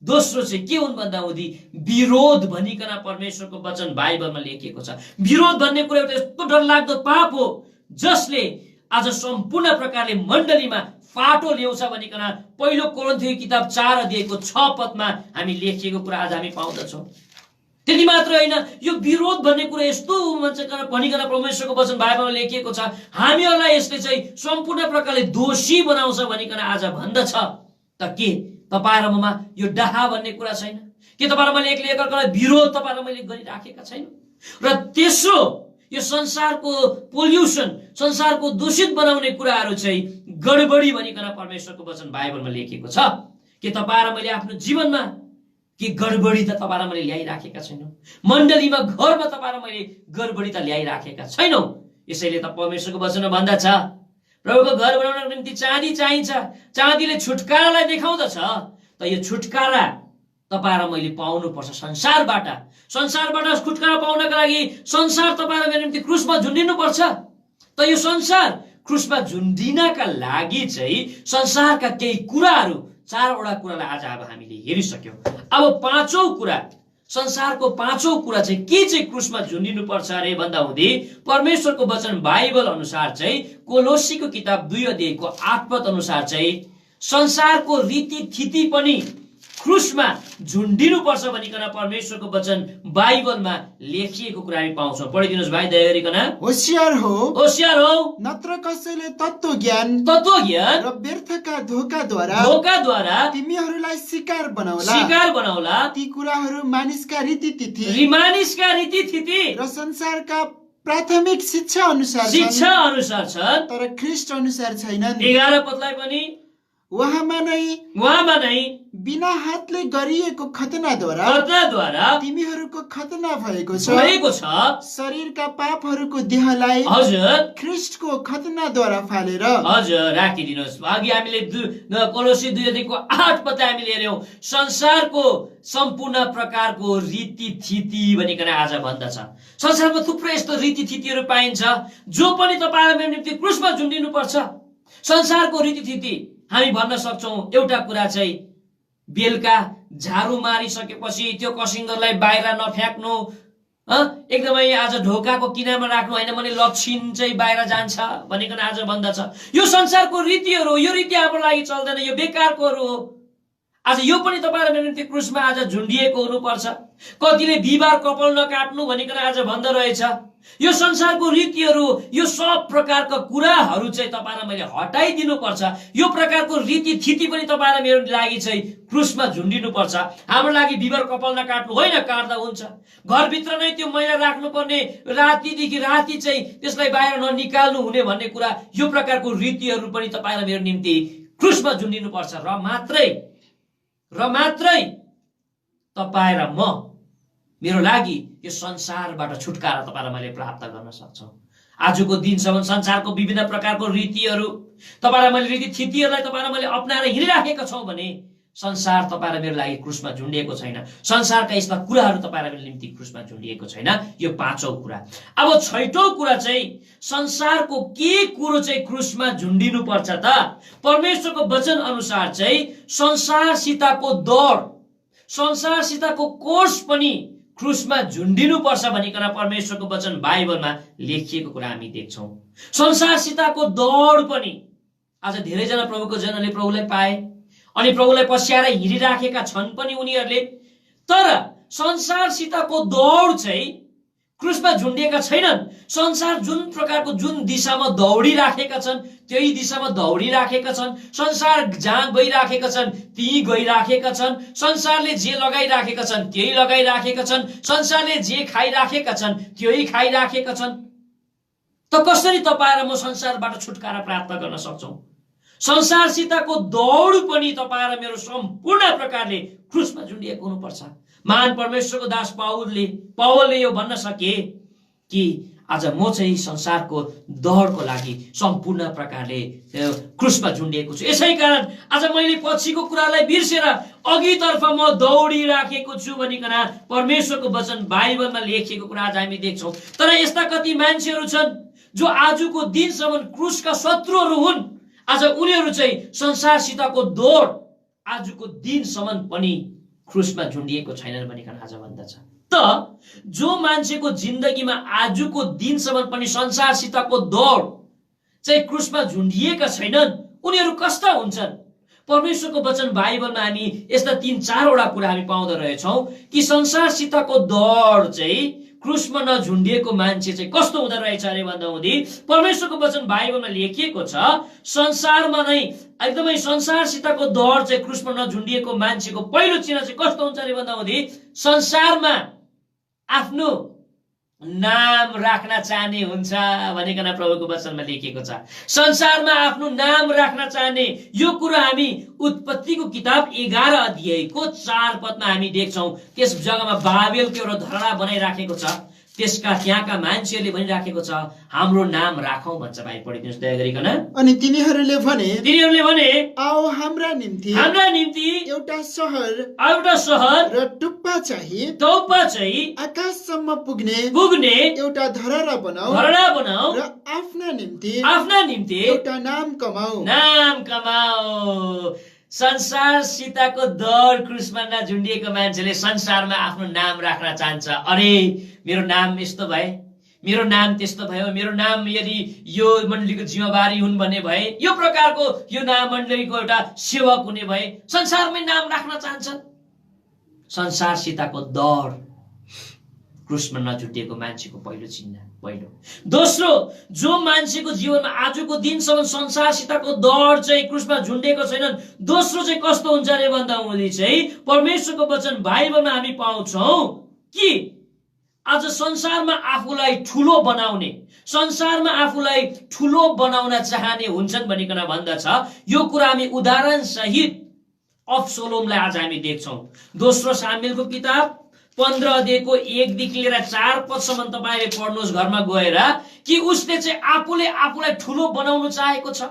दोस्रो चाहिँ के हुन् भन्दा हुँदी विरोध भनिकन परमेश्वरको वचन बाइबलमा लेखिएको छ। विरोध भन्ने कुरा एउटा यस्तो डरलाग्दो पाप हो जसले आज सम्पूर्ण प्रकारले मण्डलीमा फाटो ल्याउँछ भनिकन पहिलो कोरिन्थीय किताब 4 अध्यायको 6 पदमा हामी लेखिएको कुरा आज हामी पाउँदछौँ। त्यति मात्र होइन, यो विरोध भन्ने कुरा यस्तो भनिकन परमेश्वरको वचन बाइबलमा लेखिएको छ, हामीहरूलाई यसले चाहिँ सम्पूर्ण प्रकारले दोषी बनाउँछ भनिकन आज भन्दछ। त के तपाईँ र ममा यो डाहा भन्ने कुरा छैन? के तपाईँ र मैले एकले एकअर्कालाई विरोध तपाईँ र मैले गरिराखेका छैन? र तेस्रो, यो संसारको पोल्युसन, संसारको दूषित बनाउने कुराहरू चाहिँ गडबडी भनिकन परमेश्वरको वचन बाइबलमा लेखिएको छ। के तपाईँ र मैले आफ्नो जीवनमा के गडबडी त तपाईँ र मैले ल्याइराखेका छैनौँ? मण्डलीमा, घरमा तपाईँ र मैले गडबडी त ल्याइराखेका छैनौँ। यसैले त परमेश्वरको वचनमा भन्दछ प्रभुको घर बनाउनको निम्ति चाँदी चाहिन्छ, चाँदीले छुटकारालाई देखाउँदछ। त यो छुटकारा तपाईँ र मैले पाउनुपर्छ संसारबाट। संसारबाट छुटकारा पाउनका लागि संसार तपाईँ र मेरो निम्ति क्रुसमा झुन्डिनु पर्छ। त यो संसार क्रुसमा झुन्डिनका लागि चाहिँ संसारका केही कुराहरू, 4वटा कुरालाई आज अब हामीले हेरिसक्यौँ। अब 5औं कुरा, संसारको 5औं कुरा चाहिँ के चाहिँ क्रुसमा झुन्डिनु पर्छ अरे भन्दा हुँदी परमेश्वरको वचन बाइबल अनुसार चाहिँ कोलोसीको किताब 2 अध्यायको 8 पद अनुसार चाहिँ संसारको रीतिथिति पनि क्रुसमा झुन्डिनु पर्छ भनिकन परमेश्वरको वचन बाइबलमा लेखिएको कुरा हामी पाउँछौँ। पढिदिनुहोस् भाइ दया गरिकन। होशियार हो नत्र कसैले तत्त्व ज्ञान र व्यर्थका धोकाद्वारा तिमीहरूलाई शिकार बनाउला। ती कुराहरू मानिसका रीतिथिति र संसारका प्राथमिक शिक्षा अनुसार छन्, तर ख्रीष्ट अनुसार छैनन्। 11 पदलाई पनि वहाँमा नै बिना हातले गरिएको खतनाद्वारा तिमीहरूको खतना भएको छ। शरीरका पापहरूको देहलाई ख्रीष्टको खतनाद्वारा फालेर राखिदिनुहोस्। अघि हामीले कोलोसी 2 अध्यायको 8 पद हामीले हेर्यौं। संसारको सम्पूर्ण प्रकारको रीतिथिति भनिकन आज भन्दछ। संसारमा थुप्रै यस्तो रीतिथितिहरू पाइन्छ जो पनि तपाईँ मेरो निम्ति क्रुसमा झुन्डिनु पर्छ। संसारको रीतिथिति हामी भन्न सक्छौं। एउटा कुरा चाहिँ बेलुका झाडु मारिसकेपछि त्यो कसिङ्गरलाई बाहिर नफ्याँक्नु, एकदमै आज ढोकाको किनारमा राख्नु होइन भने लक्षिण चाहिँ बाहिर जान्छ भनिकन आज भन्दछ। यो संसारको रीतिहरू, यो रीति हाम्रो लागि चल्दैन, यो बेकारकोहरू हो। आज यो पनि तपाईहरु मेरो निम्ति क्रुसमा आज झुन्डिएको हुनुपर्छ। कतिले बिहिबार कपाल नकाट्नु भनिकन आज भन्दो रहेछ। यो संसारको रीतिहरू, यो सब प्रकारका कुराहरू चाहिँ तपाईँ र मैले हटाइदिनु पर्छ। यो प्रकारको रीतिथिति पनि तपाईँ र मेरो लागि चाहिँ क्रुसमा झुन्डिनु पर्छ। हाम्रो लागि बिहिबार कपाल नकाट्नु होइन, काट्दा हुन्छ। घरभित्र नै त्यो मैला राख्नुपर्ने, रातिदेखि राति चाहिँ त्यसलाई बाहिर ननिकाल्नु हुने भन्ने कुरा, यो प्रकारको रीतिहरू पनि तपाईँ र मेरो निम्ति क्रुसमा झुन्डिनु पर्छ। र मात्रै तपाईँ र म मेरो लागि यो संसारबाट छुटकारा तपाईँ र मैले प्राप्त गर्न सक्छौं। आजको दिनसम्म संसारको विभिन्न प्रकारको रीतिहरू, तपाईँ र मैले रीतिथितिहरूलाई तपाईँ र मैले अपनाएर हिँडिराखेका छौं भने संसार तपाईँ र मेरो लागि क्रुसमा झुन्डिएको छैन। संसारका यस्ता कुराहरू तपाईँ र मेरो निम्ति क्रुसमा झुन्डिएको छैन। यो पाँचौं कुरा। अब छैटौं कुरा चाहिँ संसारको के कुरो चाहिँ क्रुसमा झुन्डिनु पर्छ त? परमेश्वरको वचन अनुसार चाहिँ संसारसितको दौड, संसारसितको कोर्स पनि क्रुसमा झुन्डिनु पर्छ भनिकन परमेश्वरको वचन बाइबलमा लेखिएको कुरा हामी देख्छौं। संसारसितको दौड पनि आज धेरैजना प्रभुको जनले प्रभुलाई पाए अनि प्रभुलाई पछ्याएर हिँडिराखेका छन् पनि उनीहरूले, तर संसारसितको दौड चाहिँ क्रुसमा झुन्डिएका छैनन्। संसार जुन प्रकारको जुन दिशामा दौडिराखेका छन् त्यही दिशामा दौडिराखेका छन्। संसार जहाँ गइराखेका छन् त्यही गइराखेका छन्। संसारले जे लगाइराखेका छन् त्यही लगाइराखेका छन्। संसारले जे खाइराखेका छन् त्यही खाइराखेका छन्। त कसरी तपाईँ र म संसारबाट छुटकारा प्राप्त गर्न सक्छौं? संसारसितको दौड पनि तपाईँ र मेरो सम्पूर्ण प्रकारले क्रुसमा झुन्डिएको हुनुपर्छ। महान परमेश्वरको दास पावलले यो भन्न सके कि आज म चाहिँ संसारको दौडको लागि सम्पूर्ण प्रकारले क्रुसमा झुन्डिएको छु। यसै कारण आज मैले पछिको कुरालाई बिर्सेर अघितर्फ म दौडिराखेको छु भनिकन परमेश्वरको वचन बाइबलमा लेखिएको कुरा आज हामी देख्छौं। तर यस्ता कति मान्छेहरू छन् जो आजको दिनसम्म क्रुसका शत्रुहरू हुन्। आज उनीहरू चाहिँ संसारसितको दौड आजको दिनसम्म पनि क्रुसमा झुन्डिएको छैनन् भनिकन आज भन्दछ। त जो मान्छेको जिन्दगीमा आजको दिनसम्म पनि संसारसितको दौड चाहिँ क्रुसमा झुन्डिएका छैनन् उनीहरू कस्ता हुन्छन्? परमेश्वरको वचन बाइबलमा हामी यस्ता 3-4 कुरा हामी पाउँदो रहेछौं कि संसारसितको दौड चाहिँ क्रुसमा नझुन्डिएको मान्छे चाहिँ कस्तो हुँदो रहेछ अरे भन्दा हुँदी परमेश्वरको वचन बाइबलमा लेखिएको छ संसारमा नै एकदमै संसारसितको दौड चाहिँ क्रुसमा नझुन्डिएको मान्छेको पहिलो चिन्ह चाहिँ कस्तो हुन्छ अरे भन्दा हुँदी संसारमा आफ्नो नाम राख्न चाहने हुन्छ भनिकन प्रभुको वचनमा लेखिएको छ। संसारमा आफ्नो नाम राख्न चाहने यो कुरा हामी उत्पत्तिको किताब 11 अध्यायको 4 पदमा हामी देख्छौं। त्यस जग्गामा बाबेलको एउटा धरहरा बनाइराखेको छ। त्यसका त्यहाँका मान्छेहरूले भनिराखेको छ हाम्रो नाम राखौं भन्छ। भाइ पढिदिनुस् दया गरिकन। अनि तिनीहरूले भने आओ हाम्रा निम्ति एउटा सहर र टुप्पा चाहिँ आकाशसम्म पुग्ने एउटा धरहरा बनाऊ र आफ्ना निम्ति एउटा नाम कमाऊ। संसारसितको दौड क्रुसमा नझुन्डिएको मान्छेले संसारमा आफ्नो नाम राख्न चाहन्छ। अरे मेरो नाम यस्तो भए, मेरो नाम त्यस्तो भयो, मेरो नाम यदि यो मण्डलीको जिम्मेवारी हुन् भन्ने भए, यो प्रकारको यो नाम मण्डलीको एउटा सेवक हुने भए संसारमै नाम राख्न चाहन्छन्। संसारसितको दौड क्रुसमा नझुन्डिएको मान्छेको पहिलो चिन्ह। दोस्रो, जो मान्छेको जीवनमा आजको दिनसम्म संसारसितको दौड चाहिँ क्रुसमा झुन्डेको छैनन्, दोस्रो चाहिँ कस्तो हुन्छ अरे भन्दा हुँदी चाहिँ परमेश्वरको वचन बाइबलमा हामी पाउँछौं कि आज संसारमा आफूलाई ठूलो बनाउने, संसारमा आफूलाई ठूलो बनाउन चाहने हुन्छन् भनिकन भन्दछ। यो कुरा हामी उदाहरण सहित अब्सलोमलाई आज हामी देख्छौं। दोस्रो सामुएलको किताब 15 अध्यायको 1 देखि लिएर 4 पदसम्म तपाईले पढ्नुहोस् घरमा गएर कि उसले चाहिँ आफूलाई ठूलो बनाउन चाहेको छ।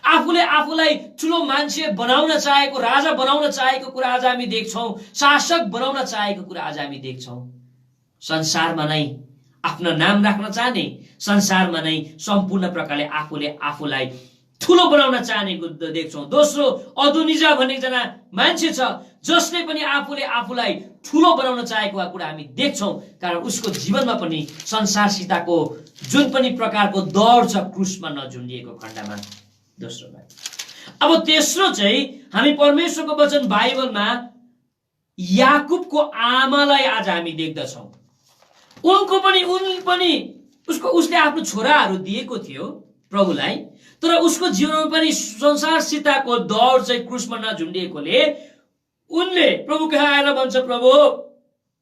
आफूले आफूलाई ठूलो मान्छे बनाउन चाहेको, राजा बनाउन चाहेको कुरा आज हामी देख्छौं। शासक बनाउन चाहेको कुरा आज हामी देख्छौं। संसारमा नै आफ्नो नाम राख्न चाहने, संसारमा नै सम्पूर्ण प्रकारले आफूलाई ठूलो बनाउन चाहने देख्छौं। दोस्रो, अदोनिजा भन्ने एकजना मान्छे छ जसले पनि आफूलाई ठूलो बनाउन चाहेको कुरा हामी देख्छौं। कारण उसको जीवनमा पनि संसारसितको जुन पनि प्रकारको दौड छ क्रुसमा नझुन्डिएको खण्डमा। दोस्रो भाइ। अब तेस्रो चाहिँ हामी परमेश्वरको वचन बाइबलमा याकुबको आमालाई आज हामी देख्दछौं। उसले आफ्नो छोराहरू दिएको थियो प्रभुलाई, तर उसको जीवनमा पनि संसारसितको दौड चाहिँ क्रुसमा नझुन्डिएकोले उनले प्रभु कहाँ आएर भन्छ, प्रभु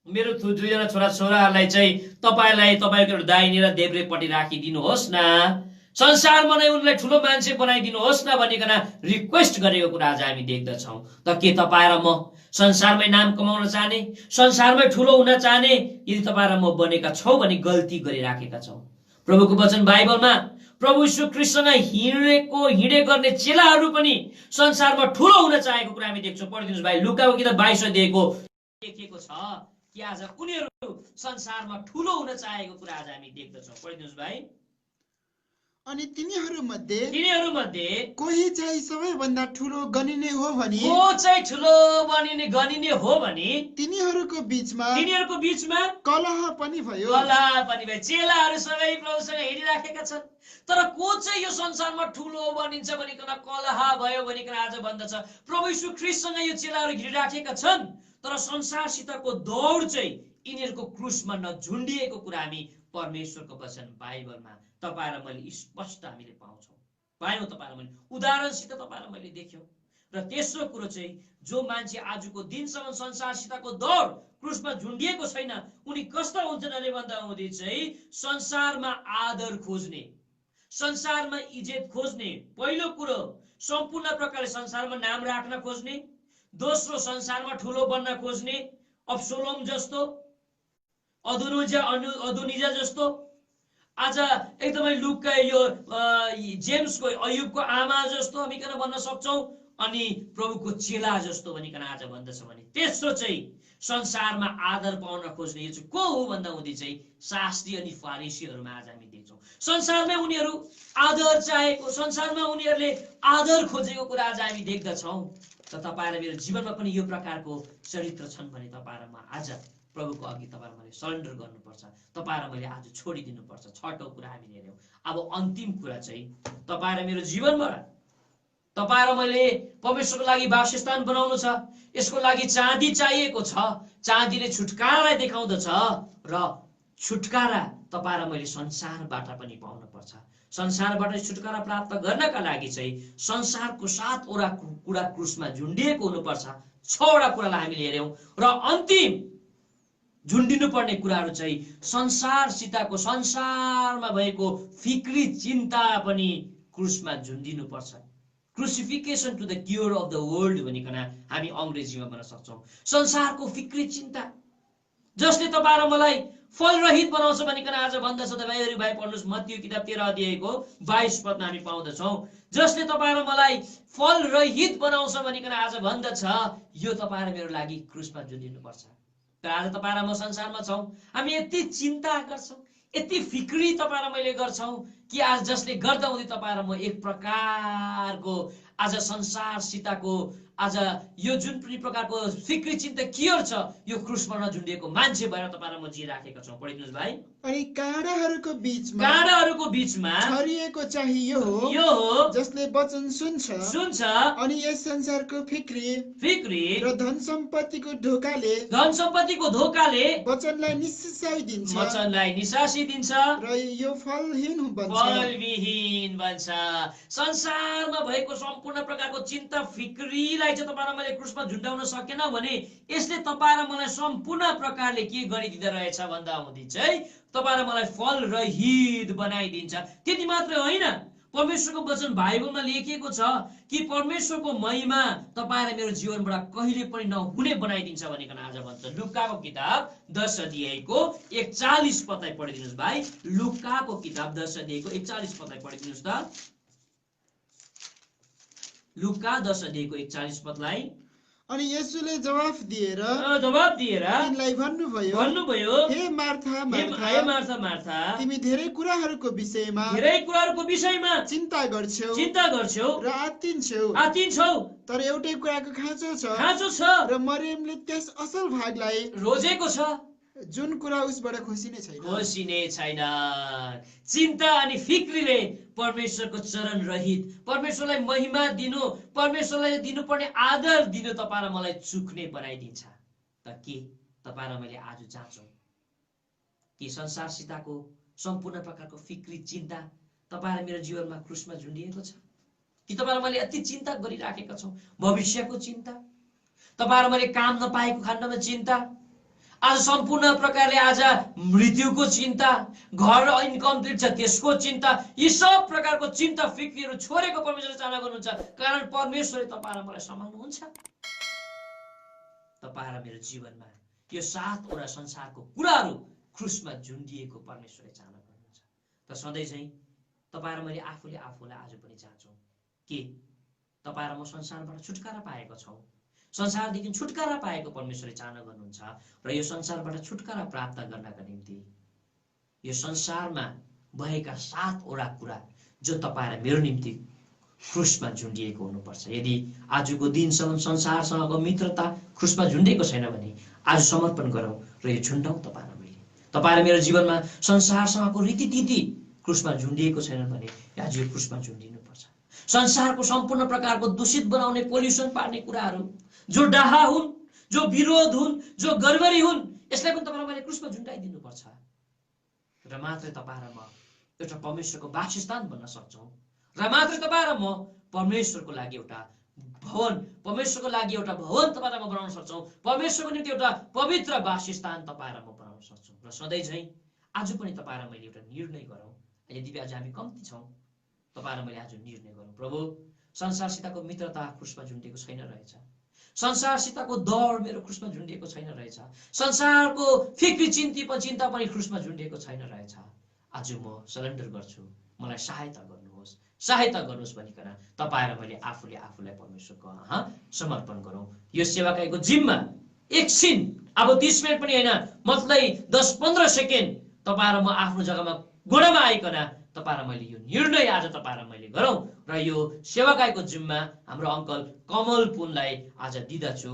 मेरो 2जना छोराहरूलाई चाहिँ तपाईको दाहिने र देब्रेपट्टि राखिदिनुहोस् न, संसारमा नै उनलाई ठूलो मान्छे बनाइदिनुहोस् न भनिकन रिक्वेस्ट गरेको कुरा आज हामी देख्दछौं। त के तपाईँ र म संसारमै नाम कमाउन चाहने, संसारमै ठूलो हुन चाहने यदि तपाईँ र म बनेका छौं भने गल्ती गरिराखेका छौं। प्रभुको वचन बाइबलमा प्रभु यीशु ख्रीष्टसँग हिँडे गर्ने चेलाहरू पनि संसारमा ठुलो हुन चाहेको कुरा हामी देख्छौँ। पढिदिनुहोस् भाइ, लुकाको किताब 22 अध्यायको लेखिएको छ कि आज उनीहरू संसारमा ठुलो हुन चाहेको कुरा आज हामी देख्दछौँ। पढिदिनुहोस् भाइ। अनि तिनीहरू मध्ये कोही चाहिँ सबैभन्दा ठुलो गनिने हो भने तिनीहरूको बीचमा कलह पनि भयो। चेलाहरू सबै प्रभुसँग हिँडिराखेका छन्, तर को चाहिँ यो संसारमा ठुलो बनिन्छ भनिकन कलह भयो भनिकन आज भन्दछ। प्रभु यीशु ख्रीष्टसँग यो चेलाहरू हिँडिराखेका छन्, तर संसारसितको दौड चाहिँ यिनीहरूको क्रुसमा नझुन्डिएको कुरा हामी परमेश्वरको वचन बाइबलमा तपाईँ र मैले स्पष्ट हामीले पायौँ। तपाईँ र मैले उदाहरणसित तपाईँ र मैले देख्यौँ। र तेस्रो कुरो चाहिँ, जो मान्छे आजको दिनसम्म संसारसितको दौड क्रुसमा झुन्डिएको छैन, उनी कस्ता हुन्छन् अरे भन्दा हुँदै चाहिँ संसारमा आदर खोज्ने, संसारमा इज्जत खोज्ने। पहिलो कुरो, सम्पूर्ण प्रकारले संसारमा नाम राख्न खोज्ने। दोस्रो, संसारमा ठुलो बन्न खोज्ने, अब्सोलोम जस्तो, अदोनिजा जस्तो। आज एकदमै लुका यो जेम्सको अयुबको आमा जस्तो हामी भन्न सक्छौँ, अनि प्रभुको चेला जस्तो भनिकन आज भन्दछ भने। तेस्रो चाहिँ संसारमा आदर पाउन खोज्ने, यो चाहिँ को हो भन्दा हुँदै चाहिँ शास्त्री अनि फरिसीहरूमा आज हामी देख्छौँ। संसारमै उनीहरू आदर चाहेको, संसारमा उनीहरूले आदर खोजेको कुरा आज हामी देख्दछौँ। त तपाईँ र मेरो जीवनमा पनि यो प्रकारको चरित्र छन् भने तपाईँ र म आज प्रभुको अघि तपाईँ र मैले सरेन्डर गर्नुपर्छ। तपाईँ र मैले आज छोडिदिनुपर्छ। छटौँ कुरा हामी हेऱ्यौँ। अब अन्तिम कुरा चाहिँ तपाईँ र मेरो जीवनबाट तपाईँ र मैले परमेश्वरको लागि वासस्थान बनाउनु छ। यसको लागि चाँदी चाहिएको छ। चाँदीले छुटकारालाई देखाउँदछ र छुटकारा तपाईँ र मैले संसारबाट पनि पाउनुपर्छ। संसारबाट छुटकारा प्राप्त गर्नका लागि चाहिँ संसारको 7वटा कुरा क्रुसमा झुन्डिएको हुनुपर्छ। 6वटा कुरालाई हामीले हेऱ्यौँ। र अन्तिम झुन्डिनु पर्ने कुराहरू चाहिँ संसारसितको, संसारमा भएको फिक्री चिन्ता पनि क्रुसमा झुन्डिनु पर्छ। Crucifixion to the cure of the world भनिकन हामी अङ्ग्रेजीमा भन्न सक्छौँ। संसारको फिक्री चिन्ता जसले तपाईँ र मलाई फलरहित बनाउँछ भनिकन आज भन्दछ। तपाईँहरू भाइ पढ्नुहोस्, मत्तीयु किताब 13 अध्यायको 22 पदमा हामी पाउँदछौँ, जसले तपाईँ र मलाई फलरहित बनाउँछ भनिकन आज भन्दछ। यो तपाईँ र मेरो लागि क्रुसमा झुन्डिनुपर्छ। तर आज तपाईँ र म संसारमा छौँ, हामी यति चिन्ता गर्छौँ, यति फिक्री तपाईँ र मैले गर्छौँ कि आज जसले गर्दा हुँदै तपाईँ र म एक प्रकारको आज संसारसितको आज यो जुन पनि प्रकारको फिक्री चिन्ता के छ, यो क्रुसमा नझुन्डिएको मान्छे भएर तपाईँ र म जिराखेका छौँ। पढिदिनुहोस् भाइ। अनि काँडाहरूको बीचमा छरिएको चाहिँ यो हो जसले वचन सुन्छ अनि यस संसारको फिक्री र धन सम्पत्तिको धोकाले वचनलाई निसासिदिन्छ र यो फलहीन बन्छ। संसारमा भएको सम्पूर्ण प्रकारको चिन्ता फिक्रीलाई चाहिँ तपाईँ र मैले क्रुसमा झुन्डाउन सकेन भने यसले तपाईँ र मलाई सम्पूर्ण प्रकारले के गरिदिँदो रहेछ भन्दा हुँदै चाहिँ तपाईँ र मलाई फल रहित बनाइदिन्छ। त्यति मात्रै होइन, परमेश्वरको वचन बाइबलमा लेखिएको छ कि परमेश्वरको महिमा तपाईँ र मेरो जीवनबाट कहिले पनि नहुने बनाइदिन्छ भनिकन आज भन्छ। लुकाको किताब 10 अध्यायको 41 पदलाई पढिदिनुहोस् भाइ। लुकाको किताब 10 अध्यायको 41 पदलाई पढिदिनुहोस् त। लुका 10 अध्यायको 41 पदलाई। अनि येशूले जवाफ दिएर तिनलाई भन्नुभयो, हे मार्था मार्था, तिमी धेरै कुराहरूको विषयमा चिन्ता गर्छौ र आत्तिन्छौ, तर एउटै कुराको खाँचो छ र मरियमले त्यस असल भागलाई रोजेको छ जुन कुरा उसबाट खोसिने छैन। चिन्ता अनि फिक्रीले परमेश्वरको चरण रहित, परमेश्वरलाई महिमा दिनु, परमेश्वरलाई दिनुपर्ने आदर दिनु तपाईँ र मलाई चुक्ने बनाइदिन्छ। त के तपाईँ र मैले आज जाँचौँ कि संसारसितको सम्पूर्ण प्रकारको फिक्री चिन्ता तपाईँ र मेरो जीवनमा क्रुसमा झुन्डिएको छ कि तपाईँ र मैले अति चिन्ता गरिराखेका छौँ। भविष्यको चिन्ता, तपाईँ र मैले काम नपाएको खण्डमा चिन्ता, आज सम्पूर्ण प्रकारले आज मृत्युको चिन्ता, घर इन्कम्प्लिट छ त्यसको चिन्ता, यी सब प्रकारको चिन्ता फिक्रीहरू छोडेको परमेश्वरले चाहना गर्नुहुन्छ। कारण परमेश्वरले तपाईँ र मलाई सम्हाल्नुहुन्छ। तपाईँ र मेरो जीवनमा यो 7वटा संसारको कुराहरू क्रुसमा झुन्डिएको परमेश्वरले चाहना गर्नुहुन्छ। त सधैँ चाहिँ तपाईँ र मैले आफूले आफूलाई आज पनि जाँचौँ के तपाईँ र म संसारबाट छुटकारा पाएका छौँ। संसारदेखि छुटकारा पाएको परमेश्वरले चाहना गर्नुहुन्छ र यो संसारबाट छुटकारा प्राप्त गर्नका निम्ति यो संसारमा भएका 7वटा कुरा जो तपाईँ र मेरो निम्ति क्रुसमा झुन्डिएको हुनुपर्छ। यदि आजको दिनसम्म संसारसँगको मित्रता क्रुसमा झुन्डिएको छैन भने आज समर्पण गरौँ र यो झुन्डाउँ तपाईँ र मैले। तपाईँ र मेरो जीवनमा संसारसँगको रीतिथिति क्रुसमा झुन्डिएको छैन भने आज यो क्रुसमा झुन्डिनुपर्छ। संसारको सम्पूर्ण प्रकारको दूषित बनाउने पोल्युसन पार्ने कुराहरू जो डाहा हुन्, जो विरोध हुन्, जो गडबडी हुन्, यसलाई पनि तपाईँ र मैले क्रुसमा झुन्डाइदिनुपर्छ र मात्रै तपाईँ र म एउटा परमेश्वरको वासस्थान बन्न सक्छौँ र मात्रै तपाईँ र म परमेश्वरको लागि एउटा भवन तपाईँ र म बनाउन सक्छौँ। परमेश्वरको निम्ति एउटा पवित्र वासस्थान तपाईँ र म बनाउन सक्छौँ र सधैँ झैँ आज पनि तपाईँ र मैले एउटा निर्णय गरौँ। यदि आज हामी कम्ती छौँ, तपाईँ र मैले आज निर्णय गरौँ, प्रभु संसारसितको मित्रता क्रुसमा झुन्डिएको छैन रहेछ, संसारसितको दौड मेरो क्रुसमा झुन्डिएको छैन रहेछ, संसारको फिक्री चिन्ता पनि क्रुसमा झुन्डिएको छैन रहेछ। आज म सरेन्डर गर्छु, मलाई सहायता गर्नुहोस् भनिकन तपाईँ र मैले आफूलाई परमेश्वरको समर्पण गरौँ। यो सेवाकाईको जिम्मा एकछिन, अब 30 मिनट पनि होइन, मतलब 10-15 सेकेन्ड तपाईँ र म आफ्नो जग्गामा गोडामा आइकन तपाईँ र मैले यो निर्णय आज तपाईँ र मैले गरौँ र यो सेवाकाईको जिम्मा हाम्रो अङ्कल कमल पुनलाई आज दिँदछु।